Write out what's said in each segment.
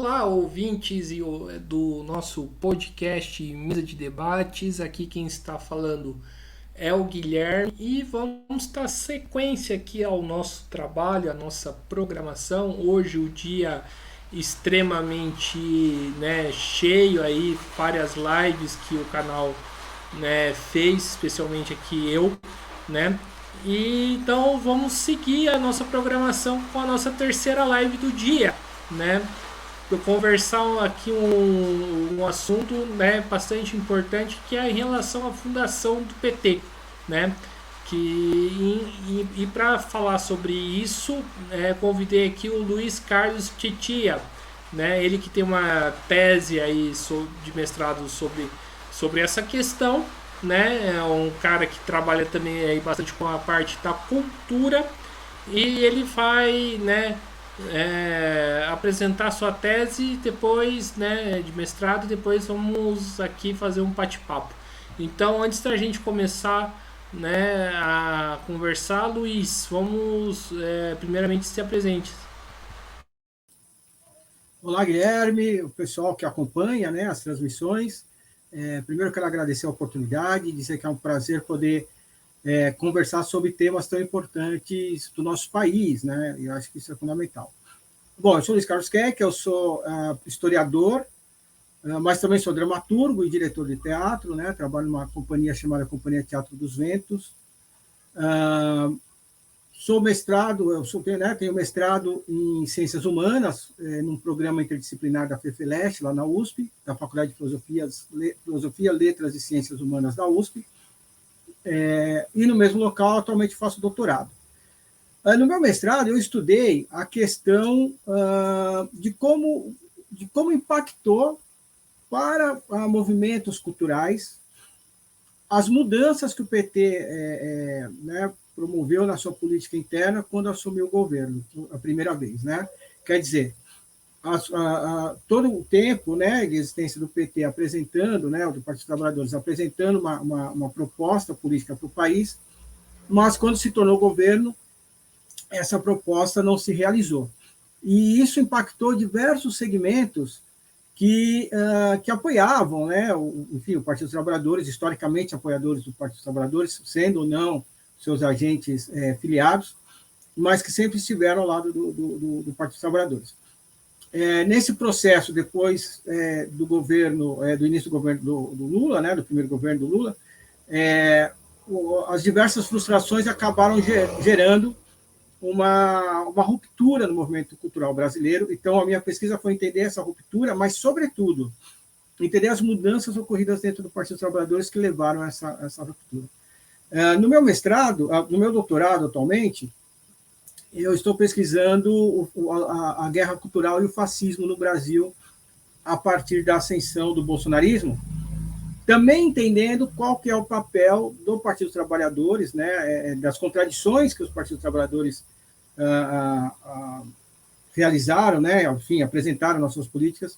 Olá, ouvintes do nosso podcast Mesa de Debates. Aqui quem está falando é o Guilherme e vamos dar sequência aqui ao nosso trabalho, à nossa programação. Hoje o dia extremamente, cheio aí, várias lives que o canal, fez, especialmente aqui eu, né? E então vamos seguir a nossa programação com a nossa terceira live do dia, né? Eu conversar aqui um assunto, bastante importante, que é em relação à fundação do PT, né? E para falar sobre isso, convidei aqui o Luiz Carlos Titia, né? Ele que tem uma tese aí de mestrado sobre essa questão, né? É um cara que trabalha também aí bastante com a parte da cultura e ele vai, apresentar sua tese depois, de mestrado, e depois vamos aqui fazer um bate-papo. Então, antes da gente começar, a conversar, Luiz, vamos primeiramente se apresente. Olá, Guilherme, o pessoal que acompanha, né, as transmissões. Primeiro, eu quero agradecer a oportunidade, dizer que é um prazer poder conversar sobre temas tão importantes do nosso país, né? E eu acho que isso é fundamental. Bom, eu sou Luiz Carlos Keck, eu sou historiador, mas também sou dramaturgo e diretor de teatro, né? Trabalho numa companhia chamada Companhia Teatro dos Ventos. Sou mestrado, tenho mestrado em Ciências Humanas, num programa interdisciplinar da FEFELESH, lá na USP, da Faculdade de Filosofia, Letras e Ciências Humanas da USP, e no mesmo local atualmente faço doutorado. No meu mestrado, eu estudei a questão de como impactou para movimentos culturais as mudanças que o PT promoveu na sua política interna quando assumiu o governo a primeira vez, né? Quer dizer, todo o tempo, né, de existência do PT apresentando, né, do Partido dos Trabalhadores apresentando uma proposta política para o país, mas quando se tornou governo, essa proposta não se realizou. E isso impactou diversos segmentos que apoiavam, né, enfim, o Partido dos Trabalhadores, historicamente apoiadores do Partido dos Trabalhadores, sendo ou não seus agentes filiados, mas que sempre estiveram ao lado do Partido dos Trabalhadores. Nesse processo, depois do governo, do início do governo do Lula, né, do primeiro governo do Lula, as diversas frustrações acabaram gerando uma ruptura no movimento cultural brasileiro. Então, a minha pesquisa foi entender essa ruptura, mas, sobretudo, entender as mudanças ocorridas dentro do Partido dos Trabalhadores que levaram a essa ruptura. No meu mestrado, no meu doutorado atualmente, eu estou pesquisando a guerra cultural e o fascismo no Brasil a partir da ascensão do bolsonarismo, também entendendo qual que é o papel do Partido dos Trabalhadores, né, das contradições que os Partidos dos Trabalhadores realizaram, né, enfim, apresentaram nas suas políticas,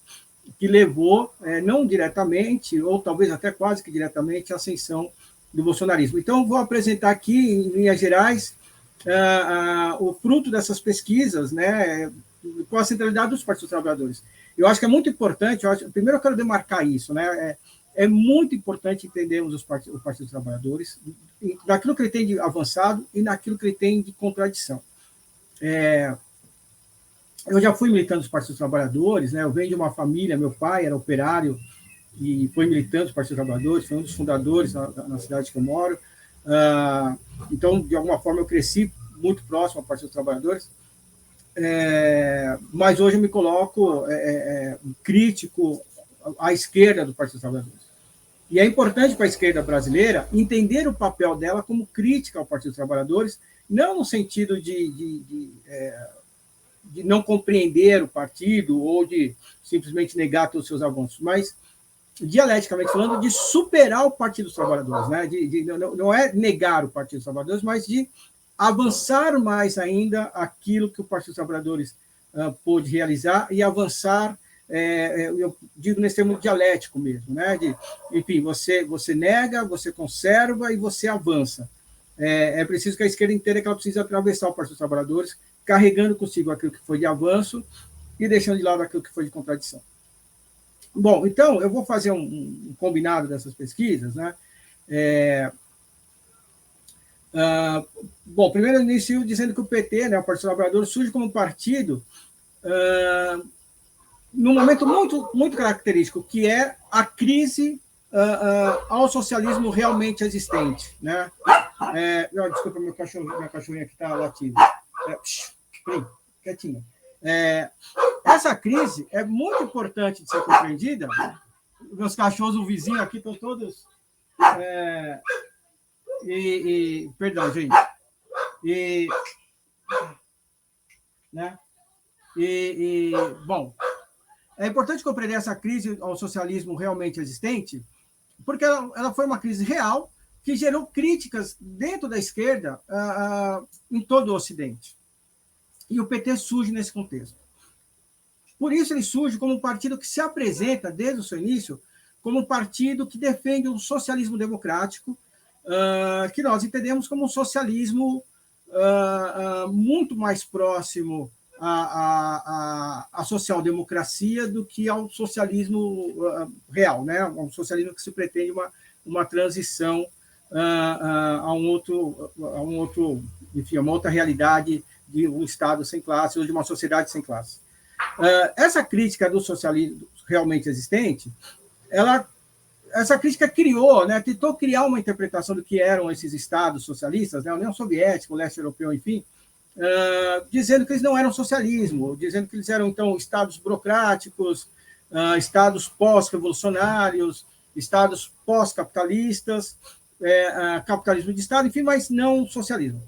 que levou, não diretamente, ou talvez até quase que diretamente, à ascensão do bolsonarismo. Então, vou apresentar aqui, em linhas gerais, o fruto dessas pesquisas, né, com a centralidade dos Partidos Trabalhadores. Eu acho que é muito importante, primeiro eu quero demarcar isso, né, é muito importante entendermos o Partido dos Trabalhadores, naquilo que ele tem de avançado e naquilo que ele tem de contradição. Eu já fui militante dos Partidos Trabalhadores, né, eu venho de uma família, meu pai era operário, e foi militante dos Partidos Trabalhadores, foi um dos fundadores na cidade que eu moro. Então, de alguma forma, eu cresci muito próximo ao Partido dos Trabalhadores, mas hoje eu me coloco crítico à esquerda do Partido dos Trabalhadores. E é importante para a esquerda brasileira entender o papel dela como crítica ao Partido dos Trabalhadores, não no sentido de não compreender o partido ou de simplesmente negar todos os seus avanços, mas dialeticamente falando, de superar o Partido dos Trabalhadores, né? Não é negar o Partido dos Trabalhadores, mas de avançar mais ainda aquilo que o Partido dos Trabalhadores pôde realizar e avançar, eu digo nesse termo dialético mesmo, né? Enfim, você nega, você conserva e você avança. É preciso que a esquerda entenda que ela precisa atravessar o Partido dos Trabalhadores, carregando consigo aquilo que foi de avanço e deixando de lado aquilo que foi de contradição. Bom, então, eu vou fazer um combinado dessas pesquisas, né? Bom, primeiro eu inicio dizendo que o PT, né, o Partido Trabalhador, surge como partido num momento muito característico, que é a crise ao socialismo realmente existente, né? Desculpa, minha cachorrinha aqui está latindo. Quietinha. Essa crise é muito importante de ser compreendida. Meus cachorros, o vizinho aqui, estão todos... perdão, gente. Bom, é importante compreender essa crise ao socialismo realmente existente, porque ela foi uma crise real que gerou críticas dentro da esquerda em todo o Ocidente. E o PT surge nesse contexto. Por isso, ele surge como um partido que se apresenta, desde o seu início, como um partido que defende um socialismo democrático, que nós entendemos como um socialismo muito mais próximo à social-democracia do que ao socialismo real, né? Um socialismo que se pretende uma transição a um outro, enfim, a uma outra realidade de um Estado sem classe ou de uma sociedade sem classe. Essa crítica do socialismo realmente existente, essa crítica criou, né, tentou criar uma interpretação do que eram esses Estados socialistas, né, a União Soviética, o leste europeu, enfim, dizendo que eles não eram socialismo, dizendo que eles eram, então, Estados burocráticos, Estados pós-revolucionários, Estados pós-capitalistas, capitalismo de Estado, enfim, mas não socialismo.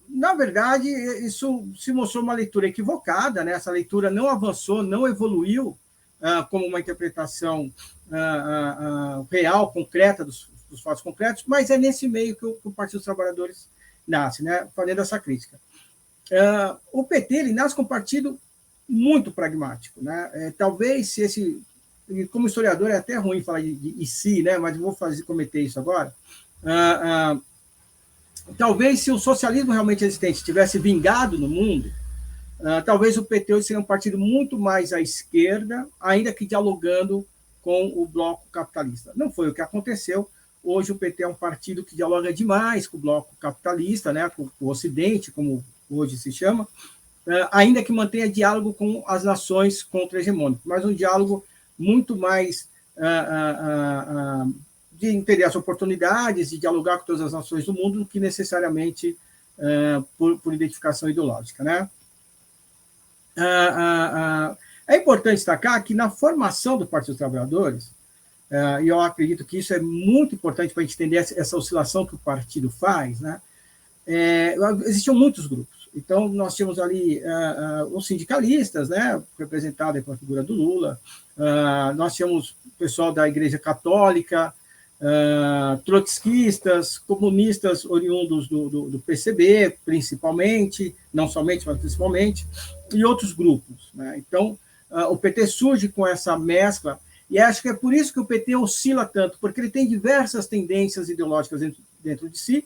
Na verdade, isso se mostrou uma leitura equivocada, né? Essa leitura não avançou, não evoluiu como uma interpretação real, concreta dos fatos concretos, mas é nesse meio que o Partido dos Trabalhadores nasce, né? Fazendo essa crítica. O PT ele nasce como um partido muito pragmático, né? Talvez se esse... Como historiador é até ruim falar de e se, né? Mas vou cometer isso agora. Talvez se o socialismo realmente existente tivesse vingado no mundo, talvez o PT hoje seria um partido muito mais à esquerda, ainda que dialogando com o bloco capitalista. Não foi o que aconteceu. Hoje o PT é um partido que dialoga demais com o bloco capitalista, né, com o Ocidente, como hoje se chama, ainda que mantenha diálogo com as nações contra-hegemônicas, mas um diálogo muito mais de entender as oportunidades, de dialogar com todas as nações do mundo, do que necessariamente por identificação ideológica, né? É importante destacar que na formação do Partido dos Trabalhadores, e eu acredito que isso é muito importante para a gente entender essa oscilação que o partido faz, né? Existiam muitos grupos. Então, nós tínhamos ali os sindicalistas, né, representados pela figura do Lula, nós tínhamos o pessoal da Igreja Católica, trotskistas, comunistas oriundos do PCB, principalmente, não somente, mas principalmente, e outros grupos, né? Então, o PT surge com essa mescla, e acho que é por isso que o PT oscila tanto, porque ele tem diversas tendências ideológicas dentro de si,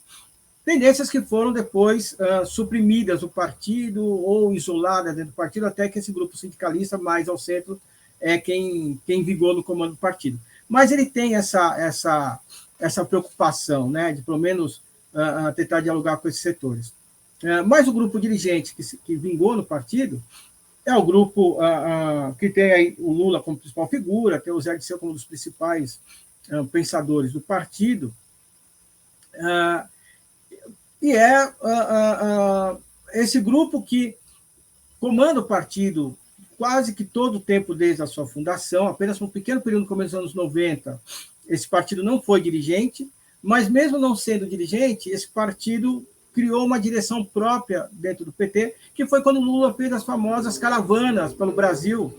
tendências que foram depois suprimidas do partido ou isoladas dentro do partido, até que esse grupo sindicalista mais ao centro é quem vigou no comando do partido. Mas ele tem essa preocupação, né, de pelo menos tentar dialogar com esses setores. Mas o grupo dirigente que vingou no partido é o grupo que tem aí o Lula como principal figura, tem o Zé Dirceu como um dos principais pensadores do partido, e é esse grupo que comanda o partido quase que todo o tempo desde a sua fundação, apenas um pequeno período no começo dos anos 90, esse partido não foi dirigente, mas mesmo não sendo dirigente, esse partido criou uma direção própria dentro do PT, que foi quando Lula fez as famosas caravanas pelo Brasil,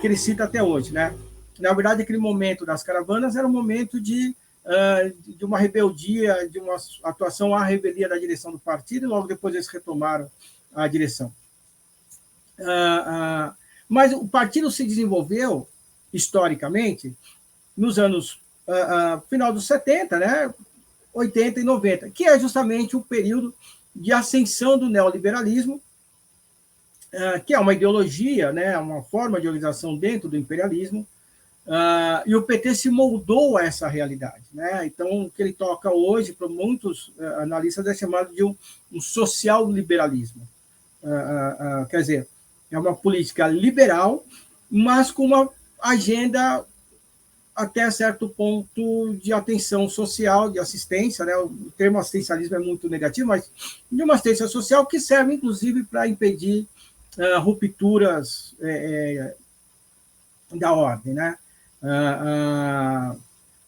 que ele cita até hoje, né? Na verdade, aquele momento das caravanas era um momento de uma rebeldia, de uma atuação à revelia da direção do partido, e logo depois eles retomaram a direção. Mas o partido se desenvolveu, historicamente, nos anos final dos 70, né, 80 e 90, que é justamente o período de ascensão do neoliberalismo, que é uma ideologia, né, uma forma de organização dentro do imperialismo, e o PT se moldou a essa realidade. Né? Então, o que ele toca hoje, para muitos analistas, é chamado de um social-liberalismo. Quer dizer, é uma política liberal, mas com uma agenda até certo ponto de atenção social, de assistência, né? O termo assistencialismo é muito negativo, mas de uma assistência social que serve, inclusive, para impedir rupturas da ordem, né?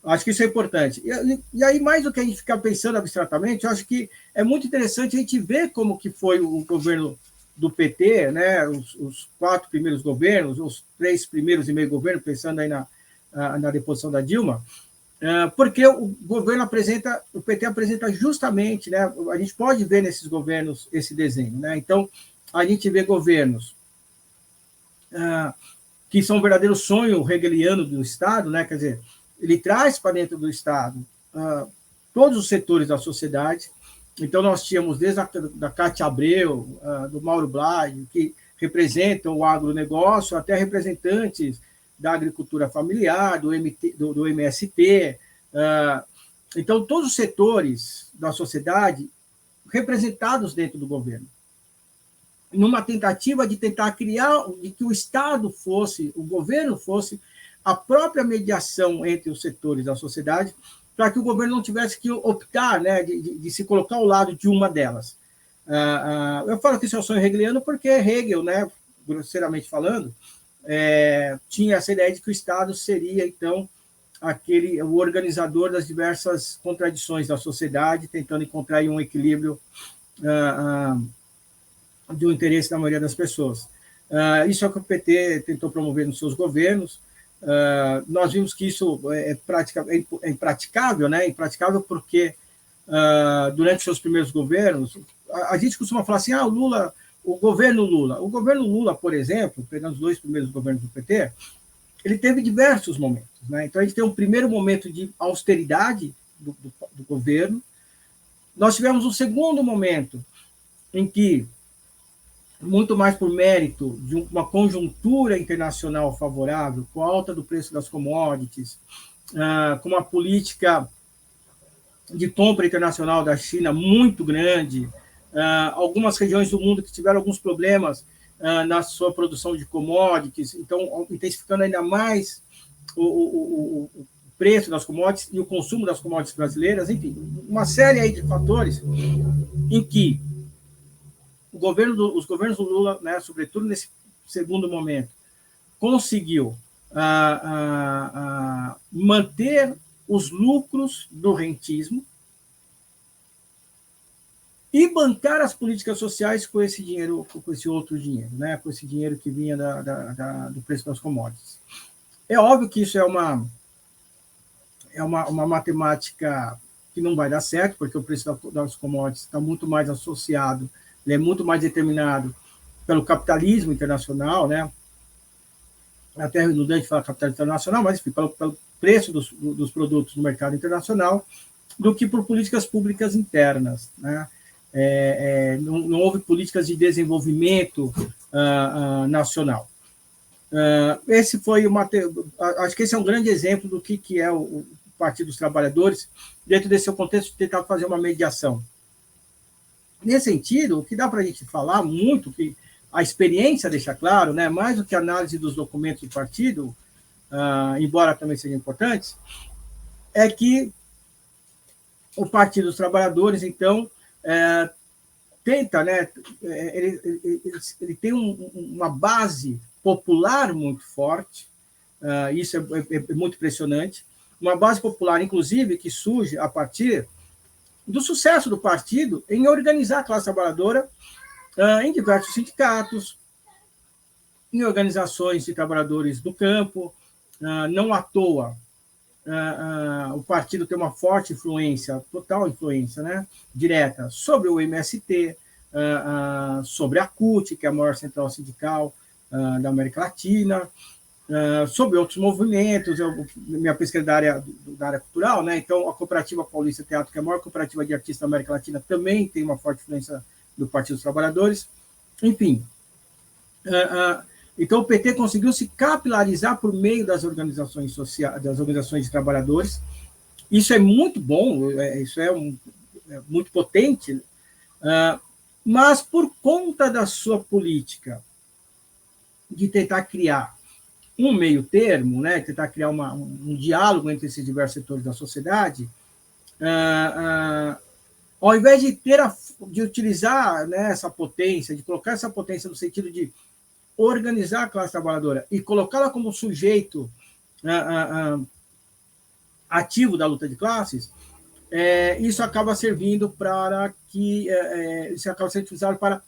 Acho que isso é importante. E aí, mais do que a gente ficar pensando abstratamente, eu acho que é muito interessante a gente ver como que foi o governo do PT, né? Os 4 primeiros governos, os 3 primeiros e meio governos, pensando aí na deposição da Dilma, porque o governo apresenta, o PT apresenta justamente, né? A gente pode ver nesses governos esse desenho, né? Então, a gente vê governos que são um verdadeiro sonho hegeliano do Estado, né? Quer dizer, ele traz para dentro do Estado todos os setores da sociedade. Então, nós tínhamos desde da Cátia Abreu, do Mauro Blay, que representam o agronegócio, até representantes da agricultura familiar, do MST. Então, todos os setores da sociedade representados dentro do governo, numa tentativa de tentar criar, de que o Estado fosse, o governo fosse a própria mediação entre os setores da sociedade, para que o governo não tivesse que optar, né, de se colocar ao lado de uma delas. Eu falo que isso é um sonho hegeliano porque Hegel, né, grosseiramente falando, tinha essa ideia de que o Estado seria, então, o organizador das diversas contradições da sociedade, tentando encontrar um equilíbrio do interesse da maioria das pessoas. Isso é o que o PT tentou promover nos seus governos. Nós vimos que isso é impraticável, né? Impraticável porque, durante seus primeiros governos, a gente costuma falar assim, o governo Lula, por exemplo, pegando os 2 primeiros governos do PT, ele teve diversos momentos. Né? Então, a gente tem um primeiro momento de austeridade do governo, nós tivemos um segundo momento em que, muito mais por mérito de uma conjuntura internacional favorável, com a alta do preço das commodities, com uma política de compra internacional da China muito grande, algumas regiões do mundo que tiveram alguns problemas na sua produção de commodities, então intensificando ainda mais o preço das commodities e o consumo das commodities brasileiras, enfim, uma série aí de fatores em que os governos do Lula, né, sobretudo nesse segundo momento, conseguiu manter os lucros do rentismo e bancar as políticas sociais com esse dinheiro, com esse outro dinheiro, né, com esse dinheiro que vinha do preço das commodities. É óbvio que isso é uma matemática que não vai dar certo, porque o preço das commodities está muito mais associado, ele é muito mais determinado pelo capitalismo internacional, né? Até é redundante falar capitalismo internacional, mas enfim, pelo preço dos produtos no mercado internacional, do que por políticas públicas internas, né? Não houve políticas de desenvolvimento nacional. Esse foi acho que esse é um grande exemplo do que é o Partido dos Trabalhadores, dentro desse seu contexto de tentar fazer uma mediação. Nesse sentido, o que dá para a gente falar muito, que a experiência deixa claro, né, mais do que a análise dos documentos do partido, embora também sejam importantes, é que o Partido dos Trabalhadores, então, tenta, né, ele tem uma base popular muito forte, isso é muito impressionante, uma base popular, inclusive, que surge a partir do sucesso do partido em organizar a classe trabalhadora em diversos sindicatos, em organizações de trabalhadores do campo. Não à toa, o partido tem uma forte influência, total influência, né, direta, sobre o MST, sobre a CUT, que é a maior central sindical da América Latina, sobre outros movimentos. Minha pesquisa da área cultural, né? Então, a Cooperativa Paulista Teatro, que é a maior cooperativa de artistas da América Latina, também tem uma forte influência do Partido dos Trabalhadores. Enfim, Então, o PT conseguiu se capilarizar por meio das organizações sociais, das organizações de trabalhadores. Isso é muito bom, isso é muito potente, mas por conta da sua política de tentar criar um meio termo, né, tentar criar um diálogo entre esses diversos setores da sociedade, ao invés de utilizar, né, essa potência, de colocar essa potência no sentido de organizar a classe trabalhadora e colocá-la como sujeito ativo da luta de classes, isso acaba servindo para que isso acaba sendo utilizado para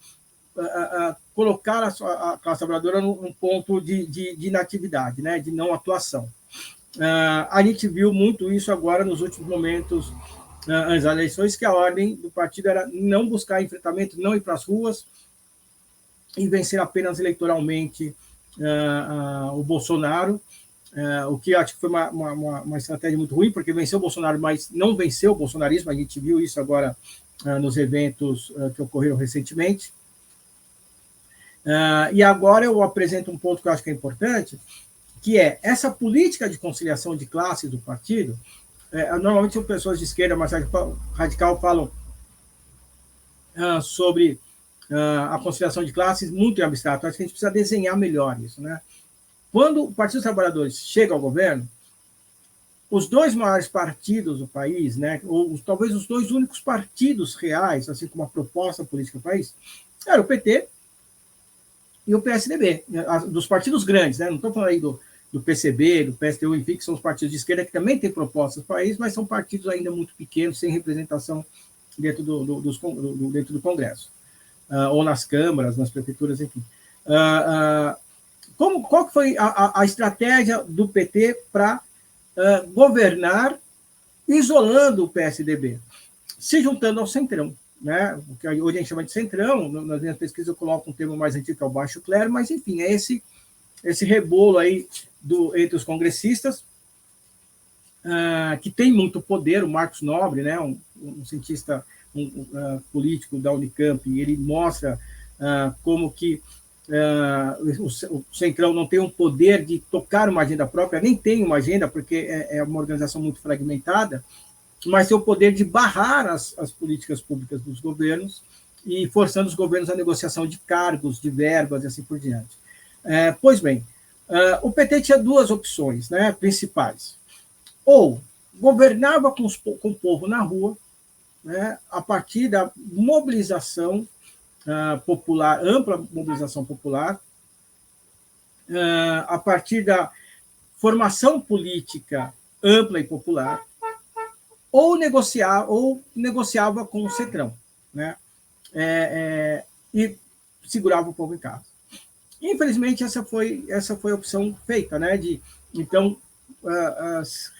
colocar a classe trabalhadora num ponto de inatividade, né, de não atuação. A gente viu muito isso agora nos últimos momentos as eleições, que a ordem do partido era não buscar enfrentamento, não ir para as ruas e vencer apenas eleitoralmente o Bolsonaro, o que acho que foi uma estratégia muito ruim, porque venceu o Bolsonaro, mas não venceu o bolsonarismo. A gente viu isso agora nos eventos que ocorreram recentemente. E agora eu apresento um ponto que eu acho que é importante, que é essa política de conciliação de classes do partido. Normalmente pessoas de esquerda mais radical falam sobre a conciliação de classes muito em abstrato. Acho que a gente precisa desenhar melhor isso, né? Quando o Partido dos Trabalhadores chega ao governo, os dois maiores partidos do país, né, ou talvez os dois únicos partidos reais, assim como a proposta política do país, era o PT e o PSDB, dos partidos grandes, né? Não estou falando aí do PCB, do PSTU, enfim, que são os partidos de esquerda que também têm propostas no país, mas são partidos ainda muito pequenos, sem representação dentro do Congresso, ou nas câmaras, nas prefeituras, enfim. Qual que foi a estratégia do PT para governar isolando o PSDB? Se juntando ao Centrão, né? O que hoje a gente chama de Centrão. Nas minhas pesquisas eu coloco um termo mais antigo, que é o baixo clero, mas, enfim, é esse rebolo aí entre os congressistas, que tem muito poder. O Marcos Nobre, né, um cientista político da Unicamp, ele mostra como que o Centrão não tem um poder de tocar uma agenda própria, nem tem uma agenda, porque é uma organização muito fragmentada, mas tem o poder de barrar as políticas públicas dos governos e forçando os governos à negociação de cargos, de verbas e assim por diante. Pois bem, o PT tinha duas opções, né, principais. Ou governava com o povo na rua, né, a partir da mobilização popular, ampla mobilização popular, a partir da formação política ampla e popular, ou negociava com o Centrão, né? E segurava o povo em casa. Infelizmente, essa foi a opção feita, né? Então,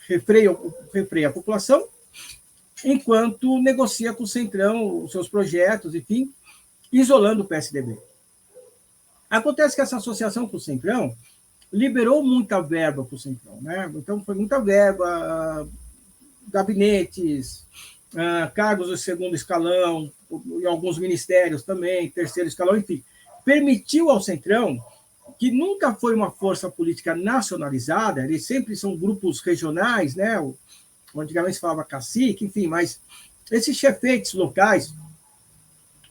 refreia a população, enquanto negocia com o Centrão os seus projetos, enfim, isolando o PSDB. Acontece que essa associação com o Centrão liberou muita verba para o Centrão, né? Então, foi muita verba, gabinetes, cargos de segundo escalão, em alguns ministérios também, terceiro escalão, enfim. Permitiu ao Centrão, que nunca foi uma força política nacionalizada, eles sempre são grupos regionais, né? Antigamente se falava cacique, enfim, mas esses chefeites locais,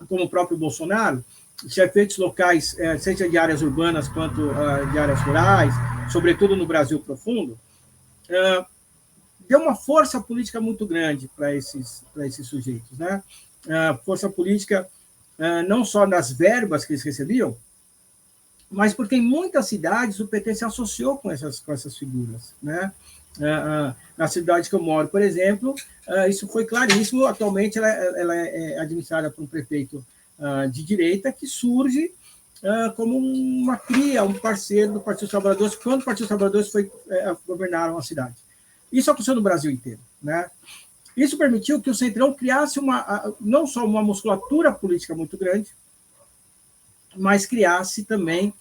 como o próprio Bolsonaro, chefeites locais, seja de áreas urbanas quanto de áreas rurais, sobretudo no Brasil profundo, deu uma força política muito grande para esses sujeitos, né? Força política não só nas verbas que eles recebiam, mas porque em muitas cidades o PT se associou com essas figuras, né? Na cidade que eu moro, por exemplo, isso foi claríssimo. Atualmente ela é administrada por um prefeito de direita que surge como uma cria, um parceiro do Partido dos Trabalhadores, quando o Partido dos Trabalhadores governaram a cidade. Isso aconteceu no Brasil inteiro, né? Isso permitiu que o Centrão criasse não só uma musculatura política muito grande, mas criasse também,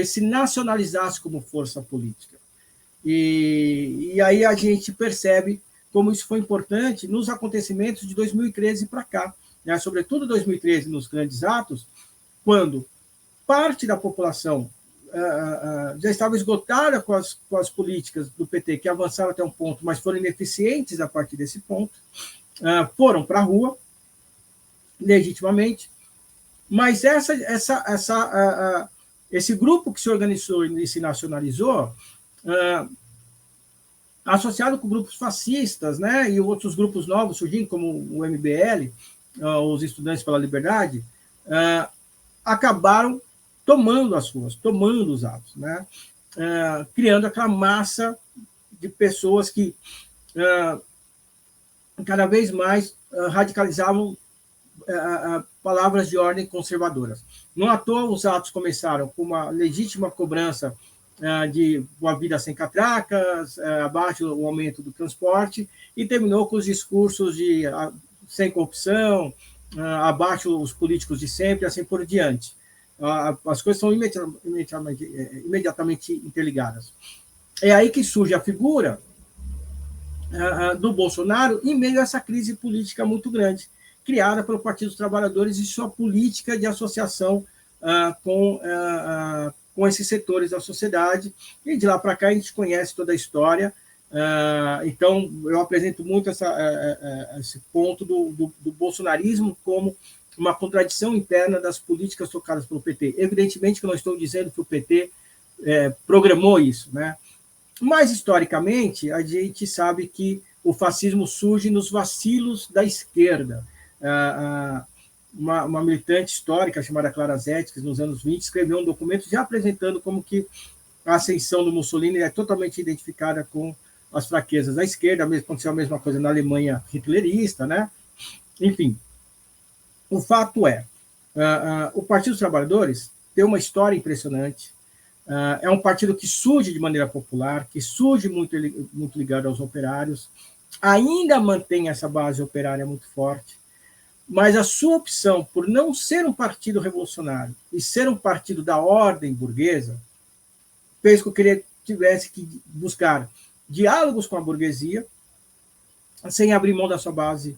se nacionalizasse como força política. E aí a gente percebe como isso foi importante nos acontecimentos de 2013 para cá, né? Sobretudo 2013, nos grandes atos, quando parte da população já estava esgotada com as políticas do PT, que avançaram até um ponto, mas foram ineficientes a partir desse ponto, foram para a rua, legitimamente, mas esse grupo que se organizou e se nacionalizou, associado com grupos fascistas, né, e outros grupos novos surgindo, como o MBL, os Estudantes pela Liberdade, acabaram tomando as ruas, tomando os atos, né, criando aquela massa de pessoas que cada vez mais radicalizavam palavras de ordem conservadoras. Não à toa, os atos começaram com uma legítima cobrança de uma vida sem catracas, abaixo o aumento do transporte, e terminou com os discursos de sem corrupção, abaixo os políticos de sempre, assim por diante. As coisas são imediatamente interligadas. É aí que surge a figura do Bolsonaro em meio a essa crise política muito grande, criada pelo Partido dos Trabalhadores e sua política de associação com esses setores da sociedade. E de lá para cá a gente conhece toda a história. Então, eu apresento muito esse ponto do bolsonarismo como uma contradição interna das políticas tocadas pelo PT. Evidentemente que não estou dizendo que o PT programou isso, né? Mas, historicamente, a gente sabe que o fascismo surge nos vacilos da esquerda. Uma militante histórica chamada Clara Zetkin, nos anos 20, escreveu um documento já apresentando como que a ascensão do Mussolini é totalmente identificada com as fraquezas da esquerda, aconteceu a mesma coisa na Alemanha hitlerista, né? Enfim, o fato é, o Partido dos Trabalhadores tem uma história impressionante, é um partido que surge de maneira popular, que surge muito ligado aos operários, ainda mantém essa base operária muito forte, mas a sua opção por não ser um partido revolucionário e ser um partido da ordem burguesa fez com que ele tivesse que buscar diálogos com a burguesia sem abrir mão da sua base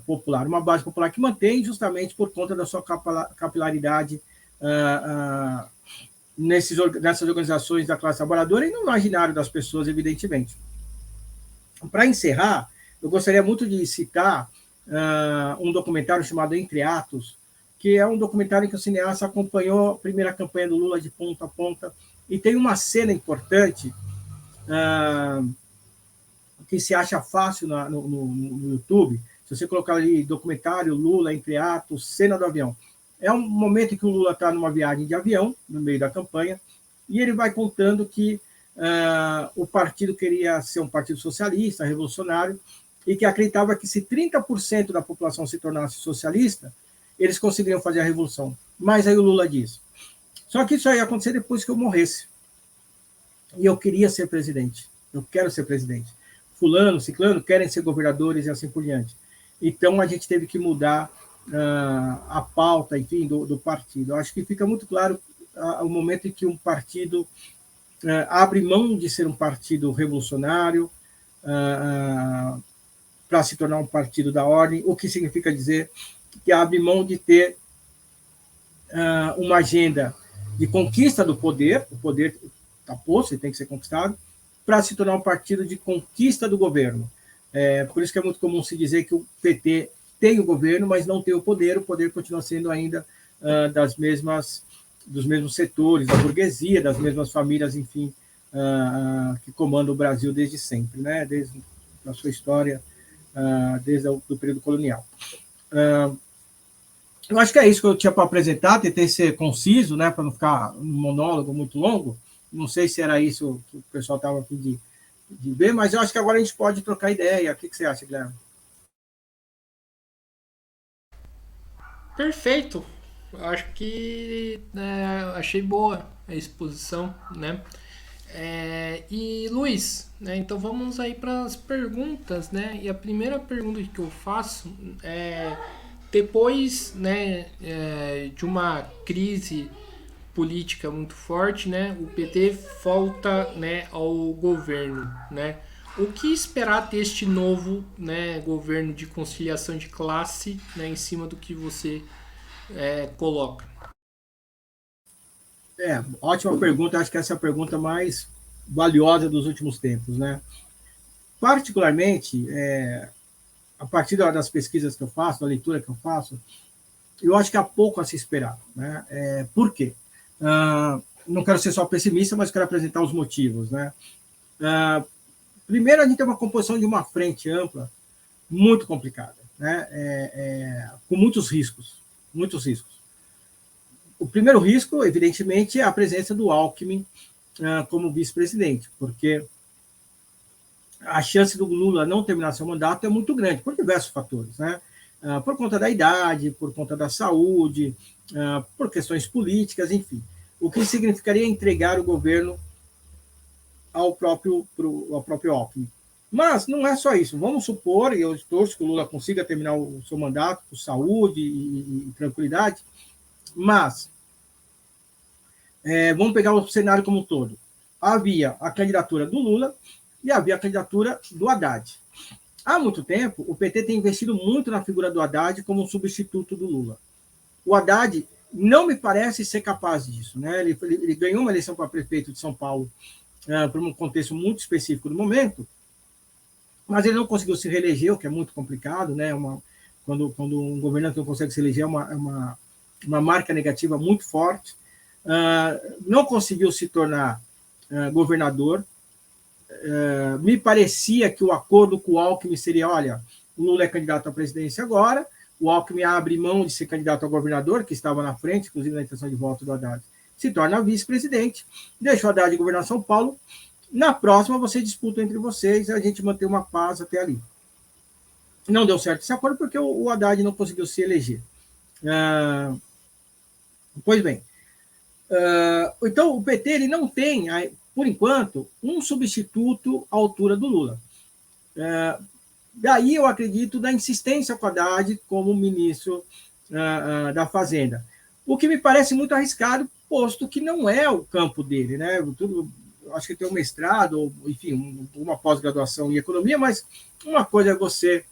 popular. Uma base popular que mantém justamente por conta da sua capilaridade nessas organizações da classe trabalhadora e no imaginário das pessoas, evidentemente. Para encerrar, eu gostaria muito de citar um documentário chamado Entre Atos, que é um documentário em que o cineasta acompanhou a primeira campanha do Lula de ponta a ponta, e tem uma cena importante que se acha fácil no YouTube. Se você colocar ali documentário Lula, Entre Atos, cena do avião, é um momento em que o Lula está numa viagem de avião, no meio da campanha, e ele vai contando que o partido queria ser um partido socialista, revolucionário, e que acreditava que se 30% da população se tornasse socialista, eles conseguiriam fazer a revolução. Mas aí o Lula diz, só que isso aí ia acontecer depois que eu morresse. E eu queria ser presidente. Eu quero ser presidente. Fulano, ciclano, querem ser governadores e assim por diante. Então, a gente teve que mudar a pauta, enfim, do partido. Eu acho que fica muito claro o momento em que um partido abre mão de ser um partido revolucionário para se tornar um partido da ordem, o que significa dizer que abre mão de ter uma agenda de conquista do poder, o poder está posto, ele tem que ser conquistado, para se tornar um partido de conquista do governo. Por isso que é muito comum se dizer que o PT tem o governo, mas não tem o poder continua sendo ainda dos mesmos setores, da burguesia, das mesmas famílias, enfim, que comandam o Brasil desde sempre, né? Desde a sua história, desde o período colonial. Eu acho que é isso que eu tinha para apresentar, tentei ser conciso, né, para não ficar um monólogo muito longo. Não sei se era isso que o pessoal estava a fim de ver, mas eu acho que agora a gente pode trocar ideia. O que você acha, Guilherme? Perfeito. Eu acho que achei boa a exposição, né? E Luiz, né? Então vamos aí para as perguntas, né? E a primeira pergunta que eu faço é depois, né, de uma crise política muito forte, né? O PT volta, né, ao governo, né? O que esperar deste novo, né, governo de conciliação de classe, né, em cima do que você coloca? Ótima pergunta. Acho que essa é a pergunta mais valiosa dos últimos tempos, né? Particularmente, a partir das pesquisas que eu faço, da leitura que eu faço, eu acho que há pouco a se esperar, né? Por quê? Não quero ser só pessimista, mas quero apresentar os motivos, né? Primeiro, a gente tem uma composição de uma frente ampla muito complicada, né? Com muitos riscos, muitos riscos. O primeiro risco, evidentemente, é a presença do Alckmin como vice-presidente, porque a chance do Lula não terminar seu mandato é muito grande, por diversos fatores, né? Por conta da idade, por conta da saúde, por questões políticas, enfim. O que significaria entregar o governo ao próprio Alckmin. Mas não é só isso. Vamos supor, e eu torço que o Lula consiga terminar o seu mandato com saúde e tranquilidade, mas vamos pegar o cenário como um todo. Havia a candidatura do Lula e havia a candidatura do Haddad. Há muito tempo, o PT tem investido muito na figura do Haddad como substituto do Lula. O Haddad não me parece ser capaz disso, né? Ele ganhou uma eleição para prefeito de São Paulo por um contexto muito específico do momento, mas ele não conseguiu se reeleger, o que é muito complicado, né? Quando um governante não consegue se eleger, é uma marca negativa muito forte. Não conseguiu se tornar governador. Me parecia que o acordo com o Alckmin seria, olha, o Lula é candidato à presidência agora, o Alckmin abre mão de ser candidato a governador, que estava na frente, inclusive na intenção de voto do Haddad, se torna vice-presidente, deixa o Haddad governar São Paulo, na próxima você disputa entre vocês, a gente mantém uma paz até ali. Não deu certo esse acordo porque o Haddad não conseguiu se eleger. Pois bem, então o PT ele não tem, por enquanto, um substituto à altura do Lula. Daí eu acredito da insistência com o Haddad como ministro da Fazenda. O que me parece muito arriscado, posto que não é o campo dele, né? Acho que tem um mestrado, ou, enfim, uma pós-graduação em economia, mas uma coisa é você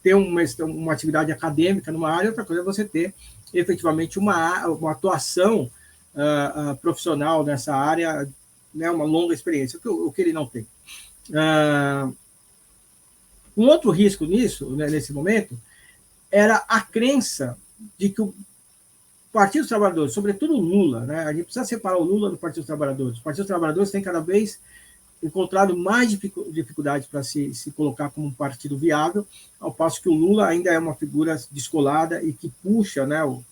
ter uma atividade acadêmica numa área, outra coisa é você ter efetivamente uma atuação profissional nessa área, né, uma longa experiência, o que ele não tem. Um outro risco nisso, né, nesse momento, era a crença de que o Partido dos Trabalhadores, sobretudo o Lula, né, a gente precisa separar o Lula do Partido dos Trabalhadores. O Partido dos Trabalhadores tem cada vez encontrado mais dificuldades para se colocar como um partido viável, ao passo que o Lula ainda é uma figura descolada e que puxa, né, o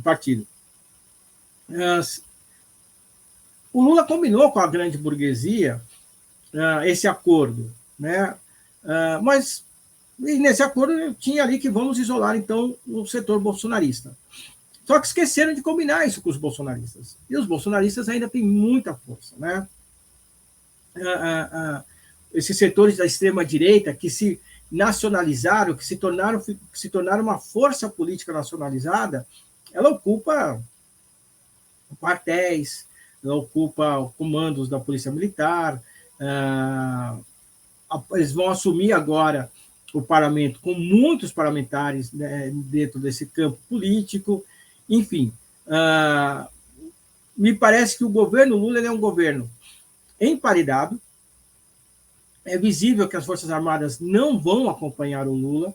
partido. O Lula combinou com a grande burguesia esse acordo, né? Mas nesse acordo tinha ali que vamos isolar, então, o setor bolsonarista. Só que esqueceram de combinar isso com os bolsonaristas. E os bolsonaristas ainda têm muita força, né? Esses setores da extrema-direita que se nacionalizaram, que se tornaram uma força política nacionalizada, ela ocupa quartéis, ela ocupa comandos da Polícia Militar, eles vão assumir agora o parlamento com muitos parlamentares, né, dentro desse campo político, enfim. Me parece que o governo Lula é um governo emparedado, é visível que as Forças Armadas não vão acompanhar o Lula,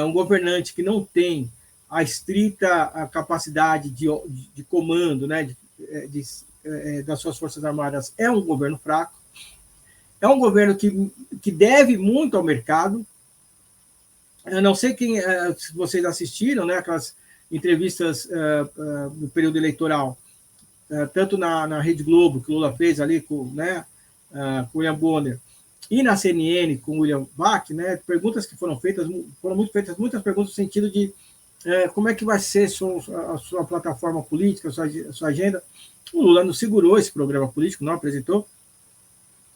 um governante que não tem a estrita capacidade de comando, né, das suas Forças Armadas, é um governo fraco, é um governo que deve muito ao mercado. Eu não sei se vocês assistiram, né, aquelas entrevistas no período eleitoral, tanto na Rede Globo, que o Lula fez ali com o William Bonner, e na CNN com o William Vac, né, perguntas que foram muito feitas muitas perguntas no sentido de como é que vai ser a sua plataforma política, a sua agenda. O Lula não segurou esse programa político, não apresentou,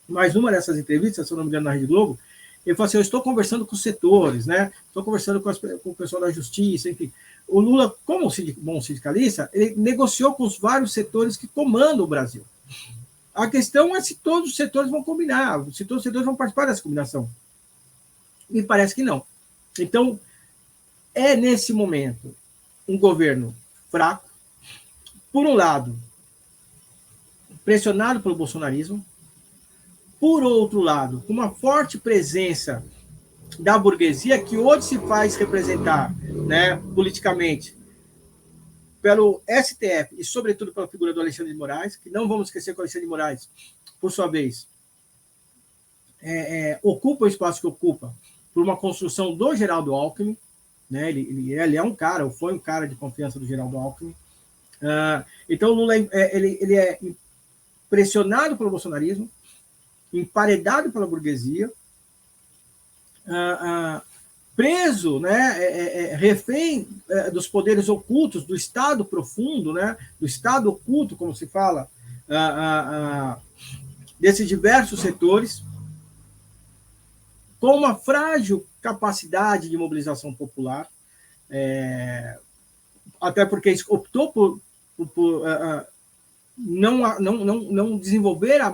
mas numa dessas entrevistas, se eu não me engano, na Rede Globo, ele falou assim, eu estou conversando com os setores, né? Estou conversando com o pessoal da justiça, enfim. O Lula, como bom sindicalista, ele negociou com os vários setores que comandam o Brasil. A questão é se todos os setores vão combinar, se todos os setores vão participar dessa combinação. Me parece que não. Então, nesse momento, um governo fraco, por um lado, pressionado pelo bolsonarismo, por outro lado, com uma forte presença da burguesia, que hoje se faz representar, né, politicamente pelo STF e, sobretudo, pela figura do Alexandre de Moraes, que não vamos esquecer que o Alexandre de Moraes, por sua vez, ocupa o espaço que ocupa por uma construção do Geraldo Alckmin, né? Ele é um cara, ou foi um cara de confiança do Geraldo Alckmin. Então, o Lula ele é pressionado pelo bolsonarismo, emparedado pela burguesia, preso, né, refém dos poderes ocultos, do Estado profundo, né, do Estado oculto, como se fala, desses diversos setores, com uma frágil capacidade de mobilização popular, até porque optou por não desenvolver a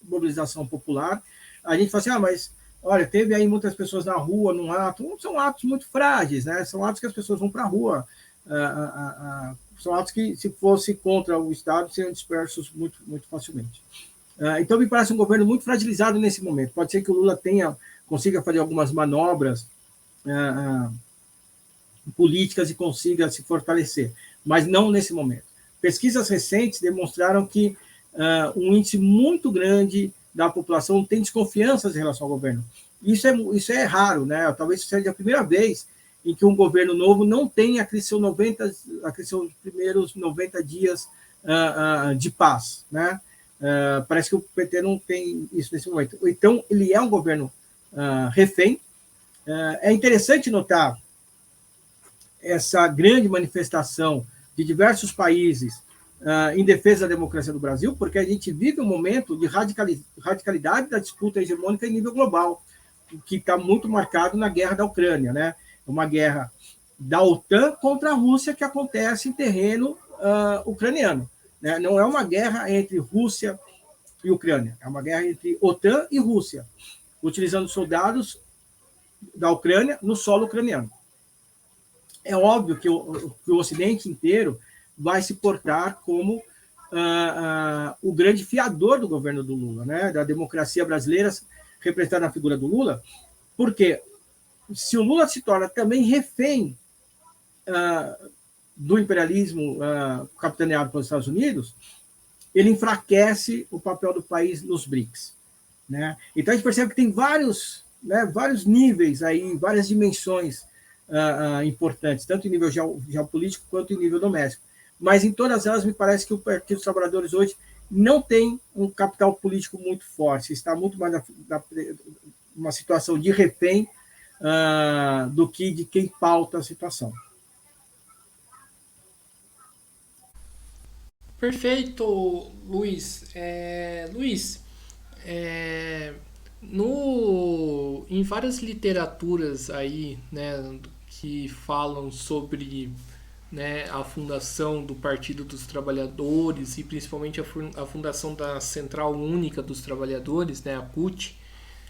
mobilização popular. A gente fala assim, mas olha, teve aí muitas pessoas na rua, num ato. São atos muito frágeis, né? São atos que as pessoas vão para a rua. São atos que, se fosse contra o Estado, seriam dispersos muito, muito facilmente. Então, me parece um governo muito fragilizado nesse momento. Pode ser que o Lula consiga fazer algumas manobras políticas e consiga se fortalecer, mas não nesse momento. Pesquisas recentes demonstraram que um índice muito grande da população tem desconfianças em relação ao governo. Isso é raro, né? Talvez seja a primeira vez em que um governo novo não tem aqueles seus primeiros 90 dias de paz, né? Parece que o PT não tem isso nesse momento. Então, ele é um governo refém. É interessante notar essa grande manifestação de diversos países em defesa da democracia do Brasil, porque a gente vive um momento de radicalidade da disputa hegemônica em nível global, que está muito marcado na guerra da Ucrânia, né? Uma guerra da OTAN contra a Rússia que acontece em terreno ucraniano, né? Não é uma guerra entre Rússia e Ucrânia, é uma guerra entre OTAN e Rússia, utilizando soldados da Ucrânia no solo ucraniano. É óbvio que o Ocidente inteiro vai se portar como o grande fiador do governo do Lula, né? Da democracia brasileira representada na figura do Lula, porque se o Lula se torna também refém do imperialismo capitaneado pelos Estados Unidos, ele enfraquece o papel do país nos BRICS, né? Então a gente percebe que tem vários níveis aí, várias dimensões importantes, tanto em nível geopolítico quanto em nível doméstico. Mas em todas elas, me parece que o Partido dos Trabalhadores hoje não tem um capital político muito forte, está muito mais numa situação de refém do que de quem pauta a situação. Perfeito, Luiz. Luiz, em várias literaturas aí, né, que falam sobre, né, a fundação do Partido dos Trabalhadores e principalmente a fundação da Central Única dos Trabalhadores, né, a CUT,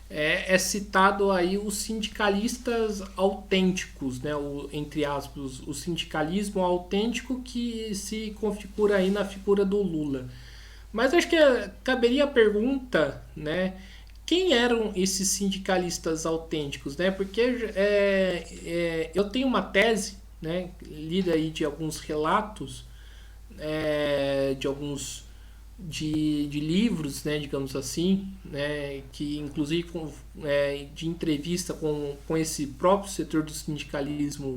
é citado aí os sindicalistas autênticos, né, entre aspas, o sindicalismo autêntico que se configura aí na figura do Lula. Mas acho que caberia a pergunta, né, quem eram esses sindicalistas autênticos, né? Porque eu tenho uma tese, né, lida aí de alguns relatos, de alguns de livros, né, digamos assim, né, que inclusive de entrevista com esse próprio setor do sindicalismo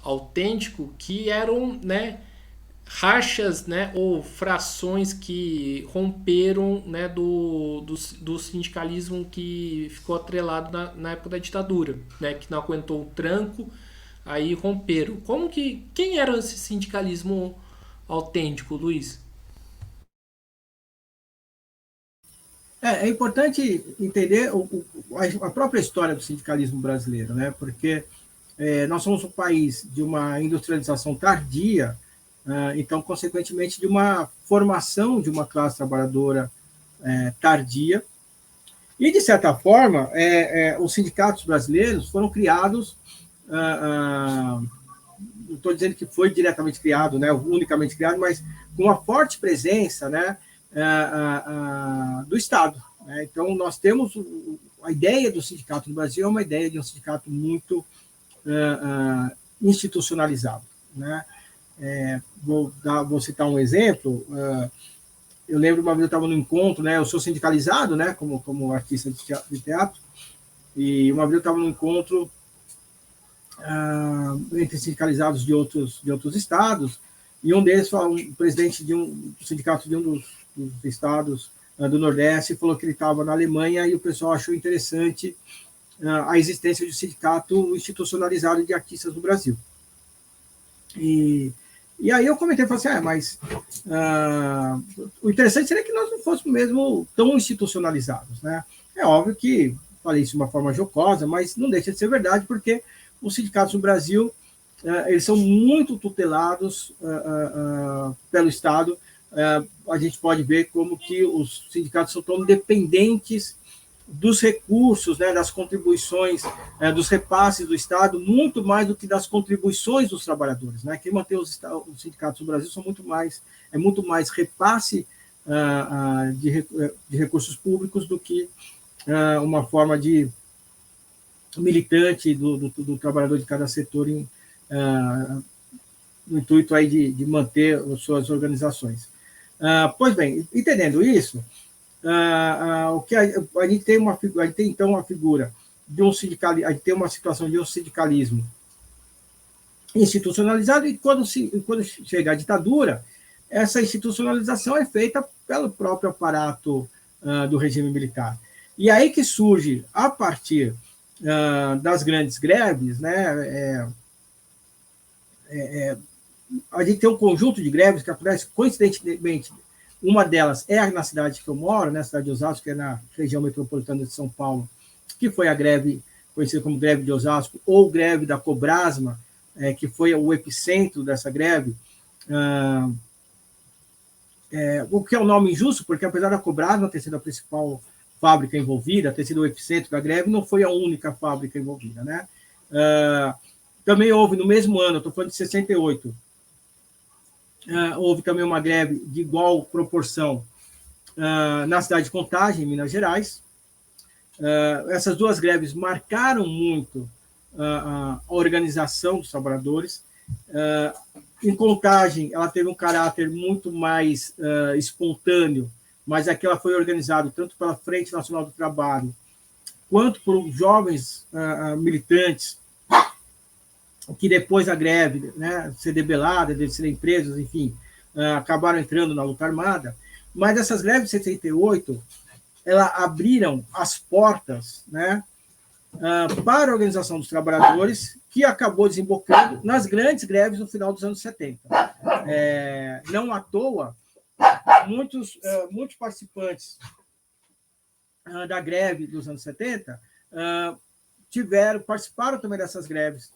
autêntico, que eram, né, rachas, né, ou frações que romperam, né, do sindicalismo que ficou atrelado na época da ditadura, né, que não aguentou o tranco, aí romperam. Quem era esse sindicalismo autêntico, Luiz? É importante entender a própria história do sindicalismo brasileiro, né? Porque nós somos um país de uma industrialização tardia, então, consequentemente, de uma formação de uma classe trabalhadora tardia. E, de certa forma, os sindicatos brasileiros foram criados não estou dizendo que foi diretamente criado, né, unicamente criado, mas com uma forte presença, né, do Estado. Né? Então, nós temos a ideia do sindicato no Brasil é uma ideia de um sindicato muito institucionalizado. Né? Vou citar um exemplo. Eu lembro uma vez eu estava no encontro, né? Eu sou sindicalizado, né? Como artista de teatro, e uma vez eu estava no encontro entre sindicalizados de outros estados, e um deles foi um presidente do sindicato de um dos estados do Nordeste, falou que ele estava na Alemanha e o pessoal achou interessante a existência de um sindicato institucionalizado de artistas no Brasil. E aí eu comentei, falei assim, mas o interessante seria que nós não fôssemos mesmo tão institucionalizados, né? É óbvio que falei isso de uma forma jocosa, mas não deixa de ser verdade, porque os sindicatos no Brasil, eles são muito tutelados pelo Estado. A gente pode ver como que os sindicatos são tão dependentes dos recursos, né, das contribuições, dos repasses do Estado, muito mais do que das contribuições dos trabalhadores. Né? Quem mantém os sindicatos no Brasil são muito mais repasse de recursos públicos do que uma forma de militante do trabalhador de cada setor no intuito aí de manter as suas organizações. Pois bem, entendendo isso, o que a gente tem então uma figura de um sindicalismo, a gente tem uma situação de um sindicalismo institucionalizado, e quando chega a ditadura, essa institucionalização é feita pelo próprio aparato do regime militar. E aí que surge, a partir das grandes greves, né, a gente tem um conjunto de greves que acontece coincidentemente. Uma delas é na cidade que eu moro, na cidade de Osasco, que é na região metropolitana de São Paulo, que foi a greve conhecida como greve de Osasco, ou greve da Cobrasma, que foi o epicentro dessa greve. O que é um nome injusto, porque apesar da Cobrasma ter sido a principal fábrica envolvida, ter sido o epicentro da greve, não foi a única fábrica envolvida. Né? Também houve, no mesmo ano, estou falando de 68, houve também uma greve de igual proporção na cidade de Contagem, em Minas Gerais. Essas duas greves marcaram muito a organização dos trabalhadores. Em Contagem, ela teve um caráter muito mais espontâneo, mas aqui ela foi organizada tanto pela Frente Nacional do Trabalho, quanto por jovens militantes, que depois da greve, né, ser debelada, de serem presos, enfim, acabaram entrando na luta armada. Mas essas greves de 68, elas abriram as portas, né, para a organização dos trabalhadores, que acabou desembocando nas grandes greves no final dos anos 70. Não à toa, muitos participantes da greve dos anos 70 participaram também dessas greves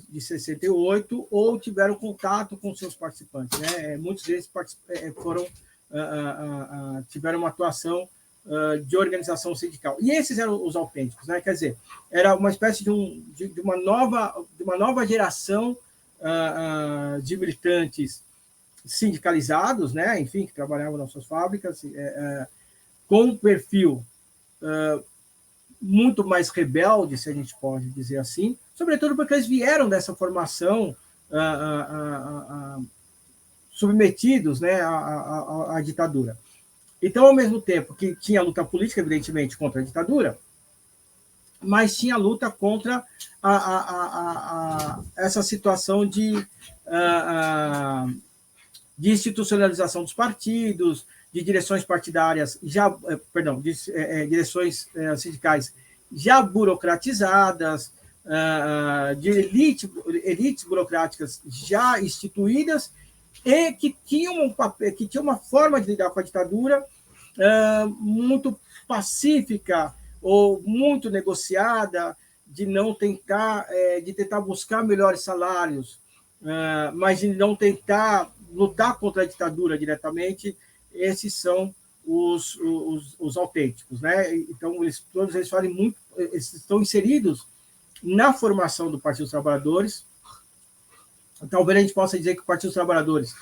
de 68, ou tiveram contato com seus participantes. Né? Muitos deles tiveram uma atuação de organização sindical. E esses eram os autênticos. Né? Quer dizer, era uma espécie de uma nova geração de militantes sindicalizados, né? Enfim, que trabalhavam nas suas fábricas, com um perfil muito mais rebelde, se a gente pode dizer assim, sobretudo porque eles vieram dessa formação submetidos, né, à ditadura. Então, ao mesmo tempo que tinha a luta política, evidentemente, contra a ditadura, mas tinha a luta contra essa situação de institucionalização dos partidos, de direções partidárias, direções sindicais já burocratizadas, de elites burocráticas já instituídas, e que tinham uma forma de lidar com a ditadura muito pacífica ou muito negociada, de tentar buscar melhores salários, mas de não tentar lutar contra a ditadura diretamente. Esses são os autênticos, né? Então, todos eles eles estão inseridos na formação do Partido dos Trabalhadores, Talvez a gente possa dizer que o Partido dos Trabalhadores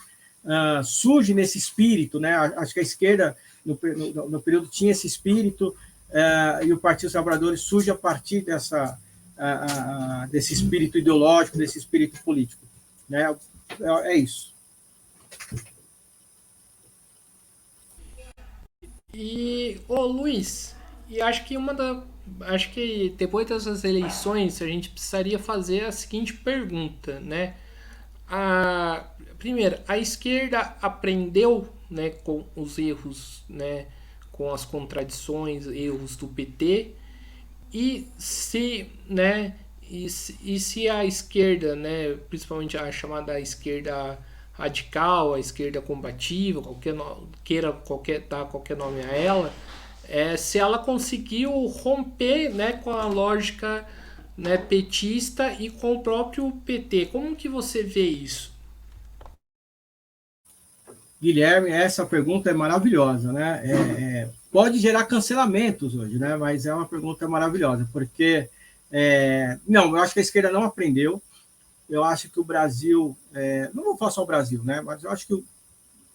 surge nesse espírito, né? Acho que a esquerda, no período, tinha esse espírito, e o Partido dos Trabalhadores surge a partir desse espírito ideológico, desse espírito político. Né? É isso. E, ô Luiz, e acho que depois dessas eleições a gente precisaria fazer a seguinte pergunta, né? Primeiro, a esquerda aprendeu, né, com os erros, né, com as contradições, erros do PT, e se, né, e se a esquerda, né, principalmente a chamada esquerda radical, a esquerda combativa, dar qualquer nome a ela, se ela conseguiu romper, né, com a lógica, né, petista e com o próprio PT. Como que você vê isso? Guilherme, essa pergunta é maravilhosa, né? Pode gerar cancelamentos hoje, né? Mas é uma pergunta maravilhosa, porque não, eu acho que a esquerda não aprendeu. Eu acho que o Brasil, não vou falar só o Brasil, né? Mas eu acho que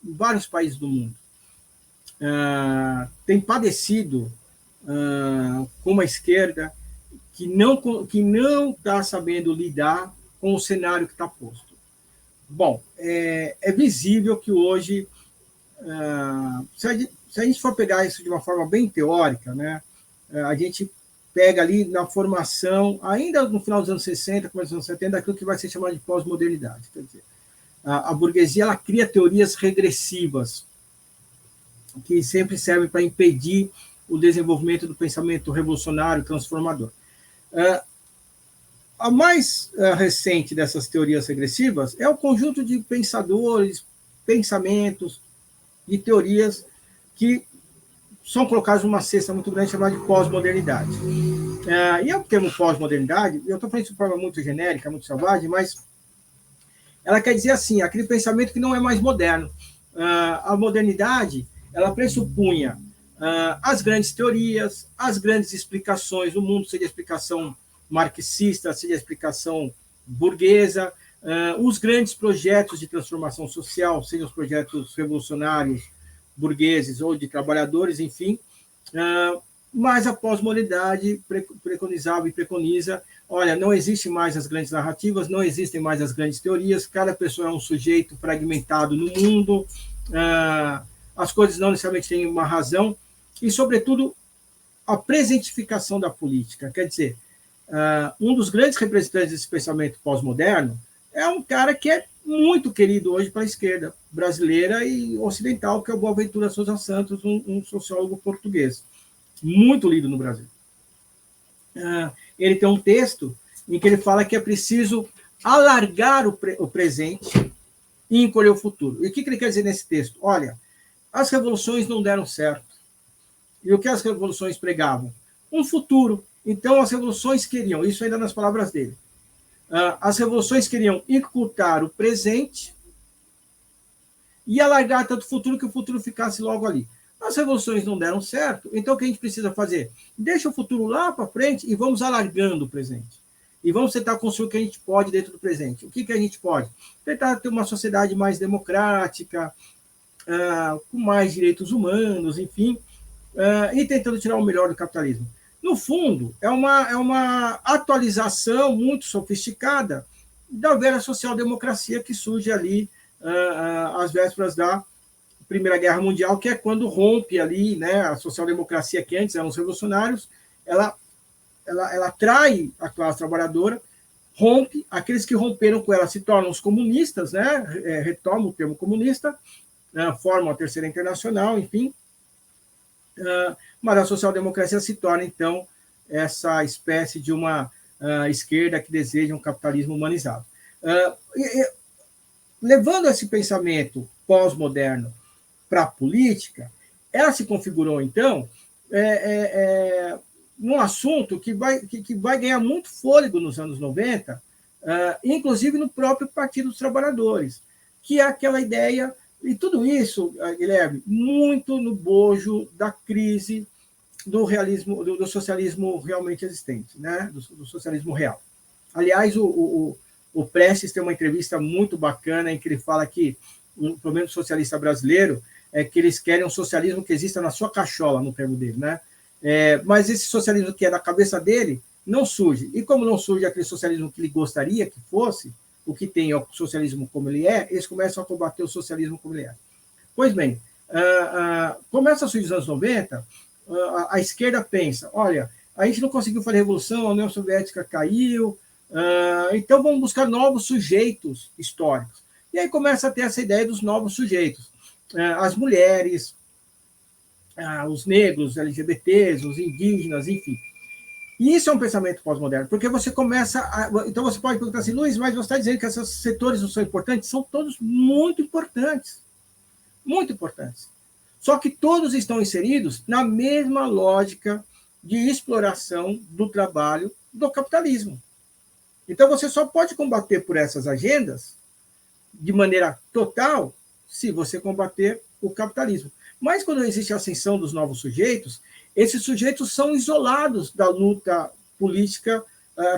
vários países do mundo têm padecido com uma esquerda que não está sabendo lidar com o cenário que está posto. Bom, é visível que hoje, se a gente for pegar isso de uma forma bem teórica, né, a gente pega ali na formação, ainda no final dos anos 60, começo dos anos 70, aquilo que vai ser chamado de pós-modernidade. Quer dizer, a burguesia ela cria teorias regressivas que sempre servem para impedir o desenvolvimento do pensamento revolucionário, transformador. A mais recente dessas teorias regressivas é o conjunto de pensadores, pensamentos e teorias que são colocados numa cesta muito grande chamada de pós-modernidade. E o termo pós-modernidade, eu estou falando isso de forma muito genérica, muito selvagem, mas ela quer dizer assim, aquele pensamento que não é mais moderno. A modernidade, ela pressupunha as grandes teorias, as grandes explicações, o mundo seja a explicação marxista, seja a explicação burguesa, os grandes projetos de transformação social, sejam os projetos revolucionários, burgueses ou de trabalhadores, enfim, mas a pós-modernidade preconizava e preconiza, olha, não existem mais as grandes narrativas, não existem mais as grandes teorias, cada pessoa é um sujeito fragmentado no mundo, as coisas não necessariamente têm uma razão, e, sobretudo, a presentificação da política, quer dizer, um dos grandes representantes desse pensamento pós-moderno é um cara que é muito querido hoje para a esquerda brasileira e ocidental, que é o Boaventura Sousa Santos, um sociólogo português, muito lido no Brasil. Ele tem um texto em que ele fala que é preciso alargar o presente e encolher o futuro. E o que ele quer dizer nesse texto? Olha, as revoluções não deram certo. E o que as revoluções pregavam? Um futuro. Então, as revoluções queriam, isso ainda nas palavras dele, as revoluções queriam encurtar o presente e alargar tanto o futuro que o futuro ficasse logo ali. As revoluções não deram certo, então o que a gente precisa fazer? Deixa o futuro lá para frente e vamos alargando o presente. E vamos tentar construir o que a gente pode dentro do presente. O que a gente pode? Tentar ter uma sociedade mais democrática, com mais direitos humanos, enfim, e tentando tirar o melhor do capitalismo. No fundo, é uma atualização muito sofisticada da velha social-democracia que surge ali às vésperas da Primeira Guerra Mundial, que é quando rompe ali, né, a social-democracia que antes eram os revolucionários, ela trai a classe trabalhadora, rompe, aqueles que romperam com ela se tornam os comunistas, né, retomam o termo comunista, formam a Terceira Internacional, enfim, mas a social-democracia se torna, então, essa espécie de uma esquerda que deseja um capitalismo humanizado. Levando esse pensamento pós-moderno para a política, ela se configurou, então, num assunto que vai ganhar muito fôlego nos anos 90, inclusive no próprio Partido dos Trabalhadores, que é aquela ideia. E tudo isso, Guilherme, muito no bojo da crise do realismo, do socialismo realmente existente, né? do socialismo real. Aliás, o O Prestes tem uma entrevista muito bacana em que ele fala que o problema do socialista brasileiro é que eles querem um socialismo que exista na sua cachola, no termo dele, né? Mas esse socialismo que é da cabeça dele não surge. E como não surge aquele socialismo que ele gostaria que fosse, o que tem é o socialismo como ele é, eles começam a combater o socialismo como ele é. Pois bem, começa a surgir os anos 90, a esquerda pensa, olha, a gente não conseguiu fazer revolução, a União Soviética caiu, então vamos buscar novos sujeitos históricos. E aí começa a ter essa ideia dos novos sujeitos. As mulheres, os negros, LGBTs, os indígenas, enfim. E isso é um pensamento pós-moderno, porque você começa Então você pode perguntar assim, Luiz, mas você está dizendo que esses setores não são importantes? São todos muito importantes. Muito importantes. Só que todos estão inseridos na mesma lógica de exploração do trabalho do capitalismo. Então você só pode combater por essas agendas de maneira total se você combater o capitalismo. Mas quando existe a ascensão dos novos sujeitos, esses sujeitos são isolados da luta política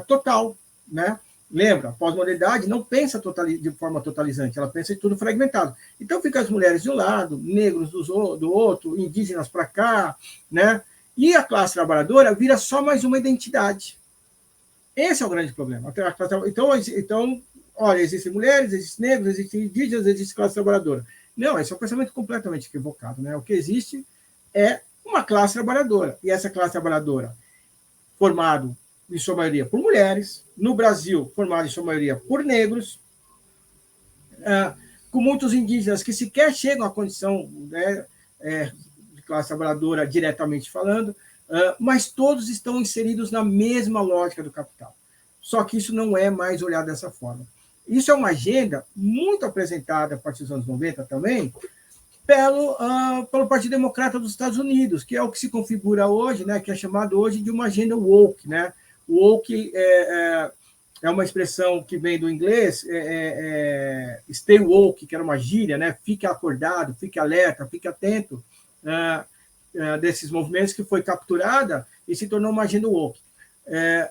total, né? Lembra, a pós-modernidade não pensa de forma totalizante, ela pensa em tudo fragmentado. Então fica as mulheres de um lado, negros do outro, indígenas para cá, né? E a classe trabalhadora vira só mais uma identidade. Esse é o grande problema. Então, olha, existem mulheres, existem negros, existem indígenas, existe classe trabalhadora. Não, esse é um pensamento completamente equivocado, né? O que existe é uma classe trabalhadora. E essa classe trabalhadora, formada, em sua maioria, por mulheres, no Brasil, formada, em sua maioria, por negros, com muitos indígenas que sequer chegam à condição, né, de classe trabalhadora diretamente falando, mas todos estão inseridos na mesma lógica do capital. Só que isso não é mais olhado dessa forma. Isso é uma agenda muito apresentada a partir dos anos 90 também, pelo Partido Democrata dos Estados Unidos, que é o que se configura hoje, né, que é chamado hoje de uma agenda woke, né? Woke é uma expressão que vem do inglês, stay woke, que era uma gíria, né? Fique acordado, fique alerta, fique atento desses movimentos, que foi capturada e se tornou uma agenda woke.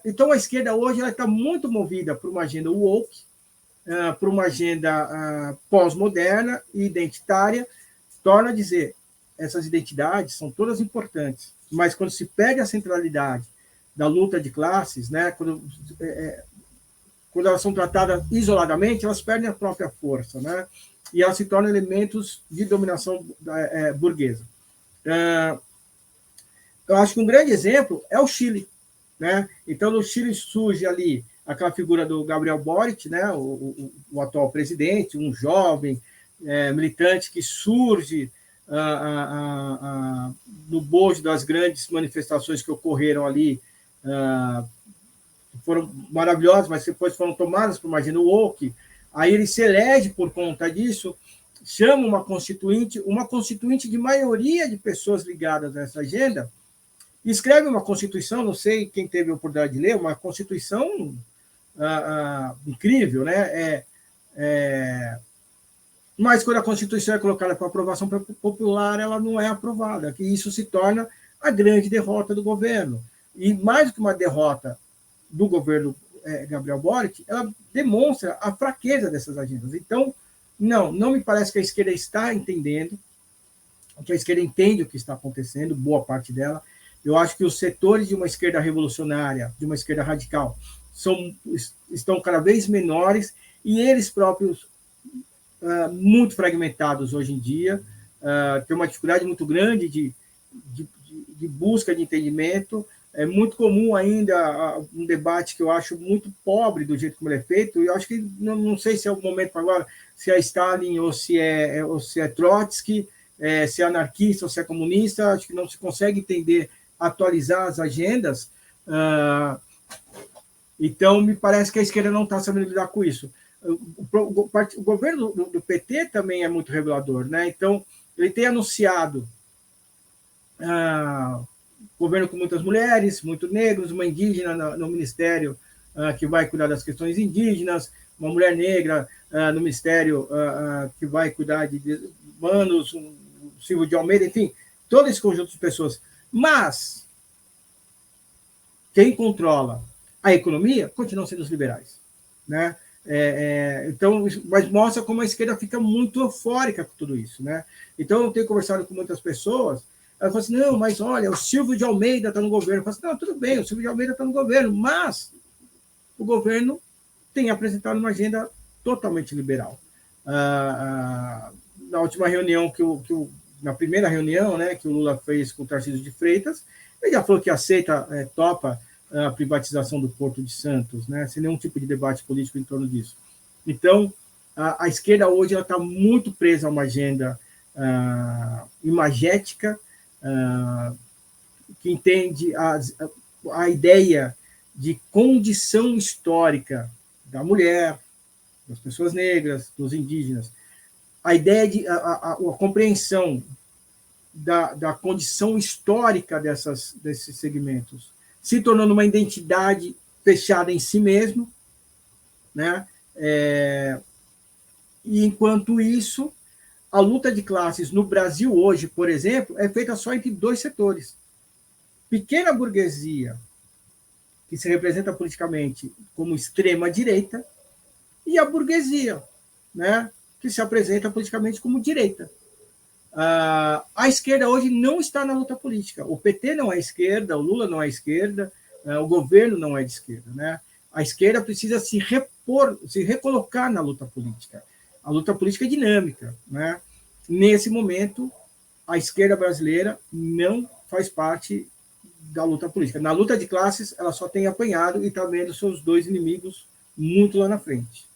Então, a esquerda hoje está muito movida por uma agenda woke, por uma agenda pós-moderna e identitária. Torna a dizer, essas identidades são todas importantes, mas quando se perde a centralidade da luta de classes, né, quando elas são tratadas isoladamente, elas perdem a própria força, né, e elas se tornam elementos de dominação burguesa. Eu acho que um grande exemplo é o Chile, né? Então, no Chile surge ali aquela figura do Gabriel Boric, né, o atual presidente, um jovem militante que surge no bojo das grandes manifestações que ocorreram ali, foram maravilhosas, mas depois foram tomadas por uma agenda woke. Aí ele se elege por conta disso, chama uma constituinte de maioria de pessoas ligadas a essa agenda, escreve uma constituição, não sei quem teve a oportunidade de ler, uma constituição incrível, né? Mas quando a Constituição é colocada para aprovação popular, ela não é aprovada, que isso se torna a grande derrota do governo. E mais do que uma derrota do governo Gabriel Boric, ela demonstra a fraqueza dessas agendas. Então, não me parece que a esquerda está entendendo, que a esquerda entende o que está acontecendo, boa parte dela. Eu acho que os setores de uma esquerda revolucionária, de uma esquerda radical, estão cada vez menores, e eles próprios muito fragmentados hoje em dia, tem uma dificuldade muito grande de busca de entendimento. É muito comum ainda um debate que eu acho muito pobre do jeito como ele é feito, e eu acho que não sei se é o momento agora, se é Stalin ou se é Trotsky, se é anarquista ou se é comunista. Acho que não se consegue entender, atualizar as agendas. Então, me parece que a esquerda não está sabendo lidar com isso. O governo do PT também é muito revelador, né? Então, ele tem anunciado governo com muitas mulheres, muitos negros, uma indígena no ministério que vai cuidar das questões indígenas, uma mulher negra no ministério que vai cuidar de humanos, o Silvio de Almeida, enfim, todo esse conjunto de pessoas. Mas quem controla a economia continuam sendo os liberais, né? Então, mas mostra como a esquerda fica muito eufórica com tudo isso, né? Então, eu tenho conversado com muitas pessoas, elas falam assim, não, mas olha, o Silvio de Almeida está no governo. Eu falo assim, não, tudo bem, o Silvio de Almeida está no governo, mas o governo tem apresentado uma agenda totalmente liberal. Na última reunião na primeira reunião, né, que o Lula fez com o Tarcísio de Freitas, ele já falou que aceita, topa a privatização do Porto de Santos, né, sem nenhum tipo de debate político em torno disso. Então, a esquerda hoje está muito presa a uma agenda imagética, que entende a ideia de condição histórica da mulher, das pessoas negras, dos indígenas, a ideia de a compreensão da condição histórica desses segmentos, se tornando uma identidade fechada em si mesmo, né? E, enquanto isso, a luta de classes no Brasil hoje, por exemplo, é feita só entre dois setores. Pequena burguesia, que se representa politicamente como extrema-direita, e a burguesia, né, que se apresenta politicamente como direita. A esquerda hoje não está na luta política. O PT não é esquerda, o Lula não é esquerda, o governo não é de esquerda, né? A esquerda precisa se recolocar na luta política. A luta política é dinâmica, né? Nesse momento, a esquerda brasileira não faz parte da luta política. Na luta de classes, ela só tem apanhado e está vendo seus dois inimigos muito lá na frente.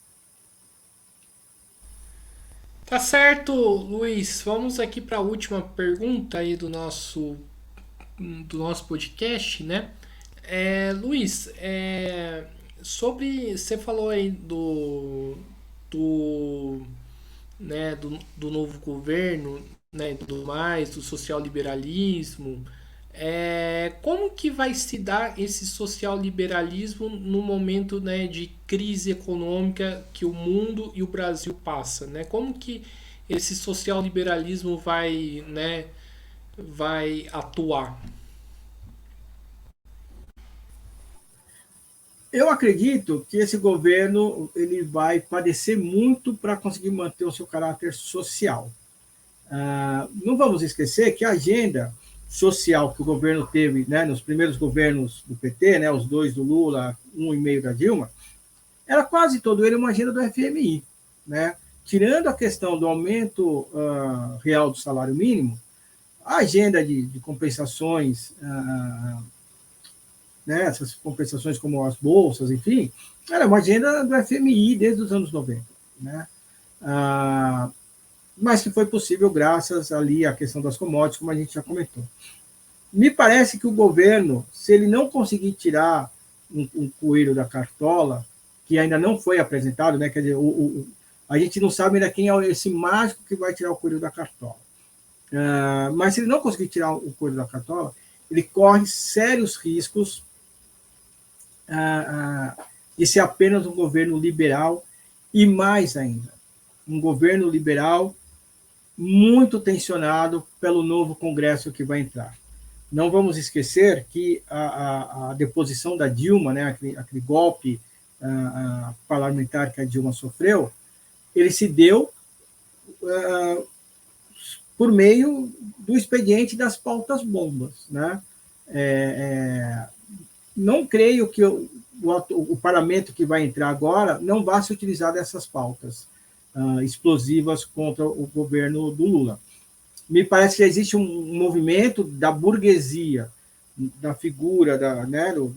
Tá certo, Luiz. Vamos aqui para a última pergunta aí do nosso podcast, né? Luiz, sobre você falou aí do novo governo, né, e tudo mais, do social liberalismo. Como que vai se dar esse social liberalismo no momento, né, de crise econômica que o mundo e o Brasil passa, né? Como que esse social liberalismo vai, né, vai atuar? Eu acredito que esse governo ele vai padecer muito para conseguir manter o seu caráter social. Não vamos esquecer que a agenda social que o governo teve, né, nos primeiros governos do PT, né, os dois do Lula, 1,5 da Dilma, era quase todo ele uma agenda do FMI, né? Tirando a questão do aumento real do salário mínimo, a agenda de compensações, né, essas compensações como as bolsas, enfim, era uma agenda do FMI desde os anos 90, né? Mas que foi possível graças ali à questão das commodities, como a gente já comentou. Me parece que o governo, se ele não conseguir tirar um coelho da cartola, que ainda não foi apresentado, né? Quer dizer, a gente não sabe ainda quem é esse mágico que vai tirar o coelho da cartola. Mas se ele não conseguir tirar o coelho da cartola, ele corre sérios riscos de ser apenas um governo liberal e, mais ainda, um governo liberal muito tensionado pelo novo Congresso que vai entrar. Não vamos esquecer que a deposição da Dilma, né, aquele golpe parlamentar que a Dilma sofreu, ele se deu por meio do expediente das pautas bombas, né? Não creio que o parlamento que vai entrar agora não vá se utilizar dessas pautas explosivas contra o governo do Lula. Me parece que existe um movimento da burguesia, da figura né, do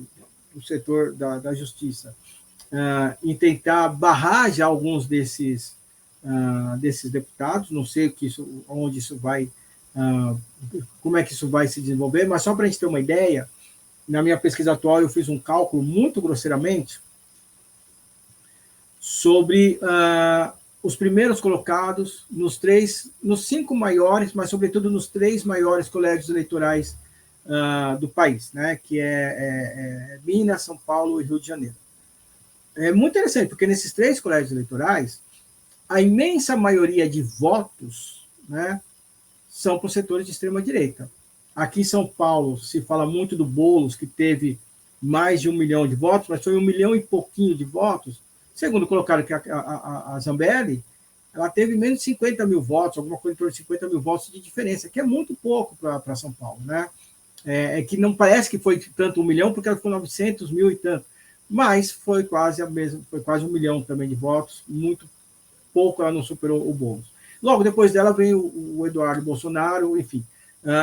setor da justiça, em tentar barrar já alguns desses deputados. Não sei onde isso vai, como é que isso vai se desenvolver, mas só para a gente ter uma ideia, na minha pesquisa atual eu fiz um cálculo muito grosseiramente sobre os primeiros colocados nos 5 maiores, mas sobretudo nos 3 maiores colégios eleitorais do país, né, que é Minas, São Paulo e Rio de Janeiro. É muito interessante, porque nesses 3 colégios eleitorais, a imensa maioria de votos, né, são para os setores de extrema-direita. Aqui em São Paulo se fala muito do Boulos, que teve mais de 1 milhão de votos, mas foi 1 milhão e pouquinho de votos, Segundo colocado, que a Zambelli, ela teve menos de 50 mil votos, alguma coisa em torno de 50 mil votos de diferença, que é muito pouco para São Paulo, né? Que não parece que foi tanto 1 milhão, porque ela ficou 900 mil e tanto, mas foi quase a mesma, foi quase 1 milhão também de votos, muito pouco ela não superou o Boulos. Logo depois dela vem o Eduardo Bolsonaro, enfim.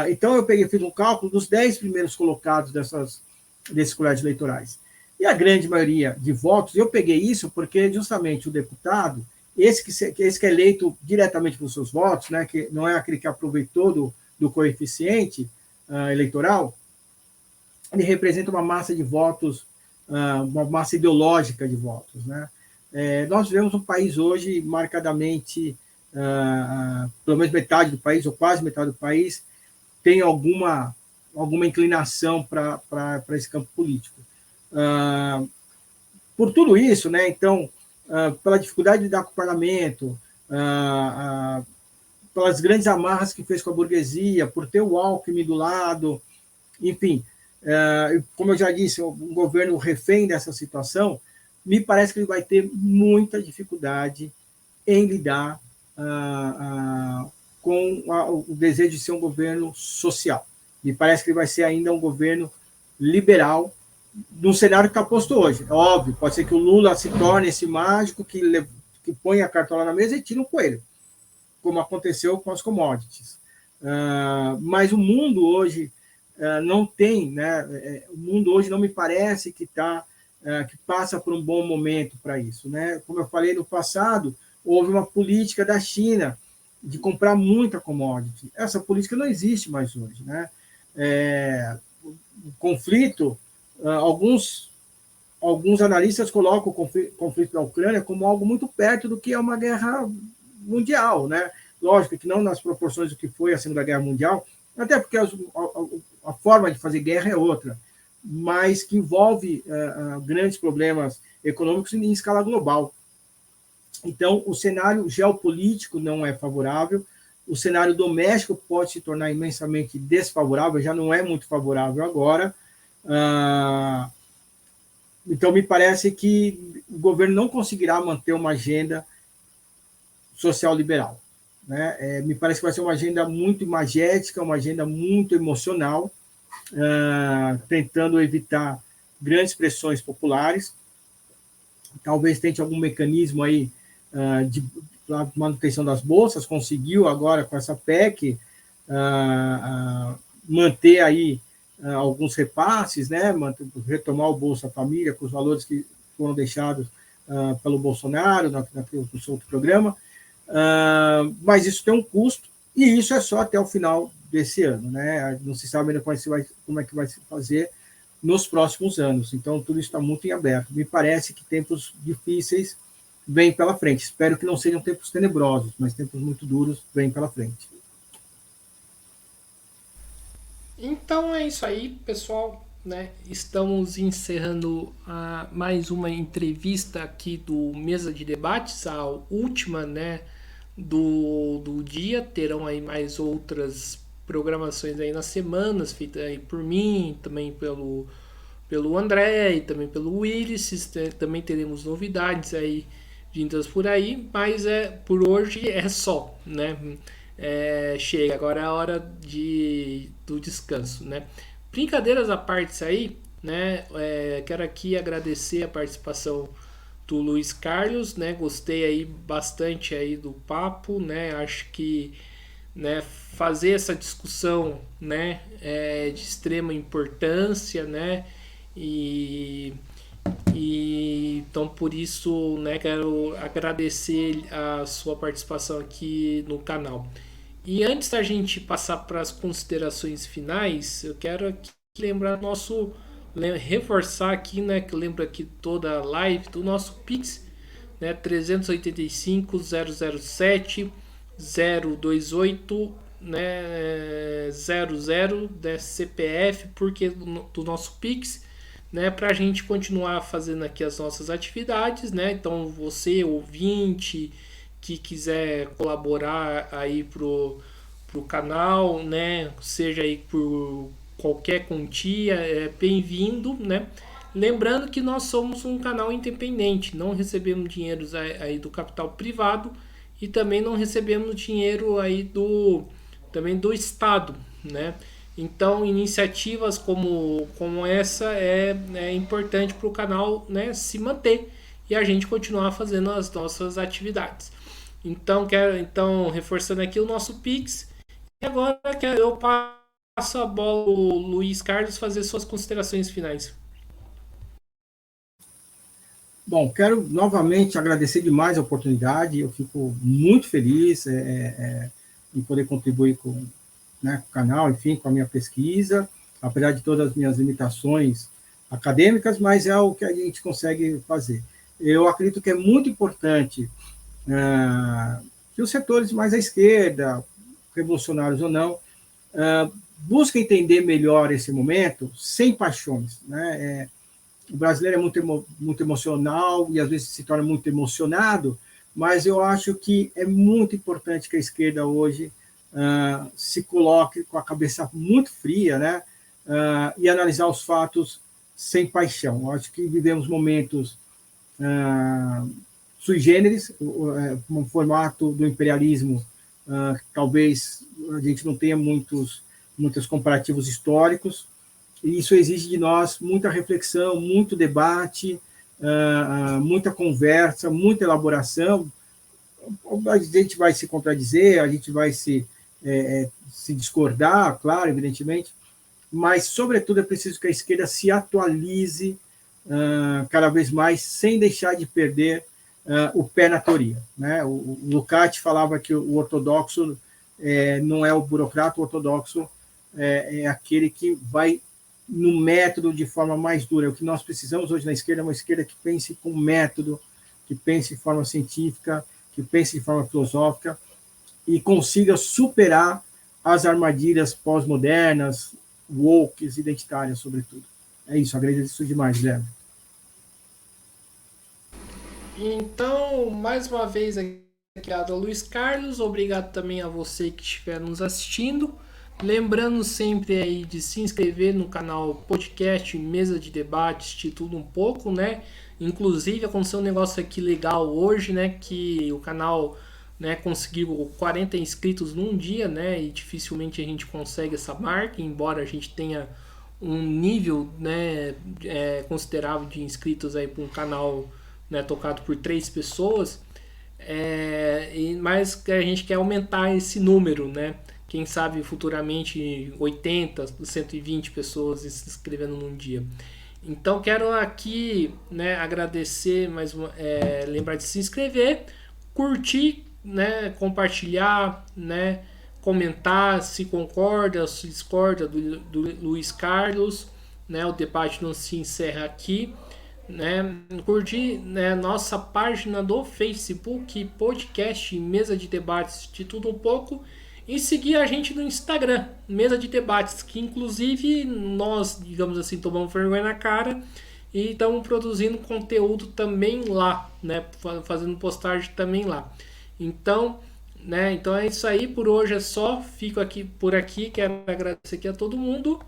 Então eu fiz um cálculo dos 10 primeiros colocados desses colégios eleitorais. E a grande maioria de votos, eu peguei isso porque justamente o deputado, esse que é eleito diretamente pelos seus votos, né, que não é aquele que aproveitou do coeficiente eleitoral, ele representa uma massa de votos, uma massa ideológica de votos, né? Nós vivemos um país hoje marcadamente, pelo menos metade do país, ou quase metade do país, tem alguma inclinação para esse campo político. Por tudo isso, né, então, pela dificuldade de lidar com o parlamento, pelas grandes amarras que fez com a burguesia, por ter o Alckmin do lado, enfim, como eu já disse, um governo refém dessa situação, me parece que ele vai ter muita dificuldade em lidar com o desejo de ser um governo social. Me parece que ele vai ser ainda um governo liberal, no cenário que está posto hoje. É óbvio, pode ser que o Lula se torne esse mágico que põe a cartola na mesa e tira um coelho, como aconteceu com as commodities. Mas o mundo hoje não tem, né? O mundo hoje não me parece que passa por um bom momento para isso, né? Como eu falei no passado, houve uma política da China de comprar muita commodity. Essa política não existe mais hoje, né? O conflito, alguns analistas colocam o conflito da Ucrânia como algo muito perto do que é uma guerra mundial, né? Lógico que não nas proporções do que foi a Segunda Guerra Mundial, até porque a forma de fazer guerra é outra, mas que envolve grandes problemas econômicos em escala global. Então, o cenário geopolítico não é favorável, o cenário doméstico pode se tornar imensamente desfavorável, já não é muito favorável agora. Então, me parece que o governo não conseguirá manter uma agenda social liberal, né? Me parece que vai ser uma agenda muito imagética, uma agenda muito emocional, tentando evitar grandes pressões populares. Talvez tente algum mecanismo aí de manutenção das bolsas, conseguiu agora com essa PEC manter aí alguns repasses, né? Retomar o Bolsa Família com os valores que foram deixados pelo Bolsonaro no seu outro programa, mas isso tem um custo, e isso é só até o final desse ano, né? Não se sabe ainda como é que vai se fazer nos próximos anos, então tudo isso está muito em aberto. Me parece que tempos difíceis vêm pela frente, espero que não sejam tempos tenebrosos, mas tempos muito duros vêm pela frente. Então é isso aí, pessoal, né? Estamos encerrando mais uma entrevista aqui do Mesa de Debates, a última, né, do dia. Terão aí mais outras programações aí nas semanas, feitas aí por mim, também pelo André e também pelo Willis. Também teremos novidades aí vindas por aí, mas por hoje é só, né? Chega, agora é a hora do descanso, né? Brincadeiras à parte aí, né? Quero aqui agradecer a participação do Luiz Carlos, né? Gostei aí bastante aí do papo, né? Acho que, né, fazer essa discussão, né, é de extrema importância, né? Então por isso, né, quero agradecer a sua participação aqui no canal. E antes da gente passar para as considerações finais, eu quero aqui reforçar aqui, né, que lembra aqui toda a live do nosso Pix, né, 385 007 028, né, 00 da CPF, porque do nosso Pix, né, para a gente continuar fazendo aqui as nossas atividades, né? Então você, ouvinte, que quiser colaborar aí pro canal, né, seja aí por qualquer quantia, é bem-vindo, né? Lembrando que nós somos um canal independente, não recebemos dinheiros aí do capital privado e também não recebemos dinheiro aí também do Estado, né? Então, iniciativas como essa é importante para o canal, né, se manter e a gente continuar fazendo as nossas atividades. Então, reforçando aqui o nosso Pix. E agora eu passo a bola ao Luiz Carlos fazer suas considerações finais. Bom, quero novamente agradecer demais a oportunidade, eu fico muito feliz em poder contribuir com, né, com o canal, enfim, com a minha pesquisa, apesar de todas as minhas limitações acadêmicas, mas é o que a gente consegue fazer. Eu acredito que é muito importante que os setores mais à esquerda, revolucionários ou não, busquem entender melhor esse momento sem paixões, né? O brasileiro é muito emocional e às vezes se torna muito emocionado, mas eu acho que é muito importante que a esquerda hoje se coloque com a cabeça muito fria, né? E analisar os fatos sem paixão. Eu acho que vivemos momentos sui generis, um formato do imperialismo, talvez a gente não tenha muitos comparativos históricos, e isso exige de nós muita reflexão, muito debate, muita conversa, muita elaboração. A gente vai se contradizer, a gente vai se discordar, claro, evidentemente, mas, sobretudo, é preciso que a esquerda se atualize cada vez mais, sem deixar de perder o pé na teoria, né? O Lukács falava que o ortodoxo não é o burocrata, o ortodoxo é aquele que vai no método de forma mais dura. O que nós precisamos hoje na esquerda é uma esquerda que pense com método, que pense de forma científica, que pense de forma filosófica e consiga superar as armadilhas pós-modernas, woke, identitárias, sobretudo. É isso, agradeço demais, Guilherme. Então, mais uma vez, obrigado ao Luiz Carlos, obrigado também a você que estiver nos assistindo. Lembrando sempre aí de se inscrever no canal podcast Mesa de Debates de Tudo Um Pouco, né? Inclusive aconteceu um negócio aqui legal hoje, né? Que o canal, né, conseguiu 40 inscritos num dia, né? E dificilmente a gente consegue essa marca, embora a gente tenha um nível, né, considerável de inscritos aí para um canal, né, tocado por 3 pessoas. Mas a gente quer aumentar esse número, né? Quem sabe futuramente 80, 120 pessoas se inscrevendo num dia. Então quero aqui, né, agradecer lembrar de se inscrever, curtir, né, compartilhar, né, comentar se concorda, se discorda do Luiz Carlos, né? O debate não se encerra aqui, né? Curtir, né, nossa página do Facebook, podcast Mesa de Debates de Tudo Um Pouco, e seguir a gente no Instagram, Mesa de Debates, que inclusive nós, digamos assim, tomamos vergonha na cara e estamos produzindo conteúdo também lá, né, fazendo postagem também lá. Então, né, então é isso aí, por hoje é só, fico aqui por aqui, quero agradecer aqui a todo mundo,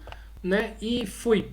né, e fui.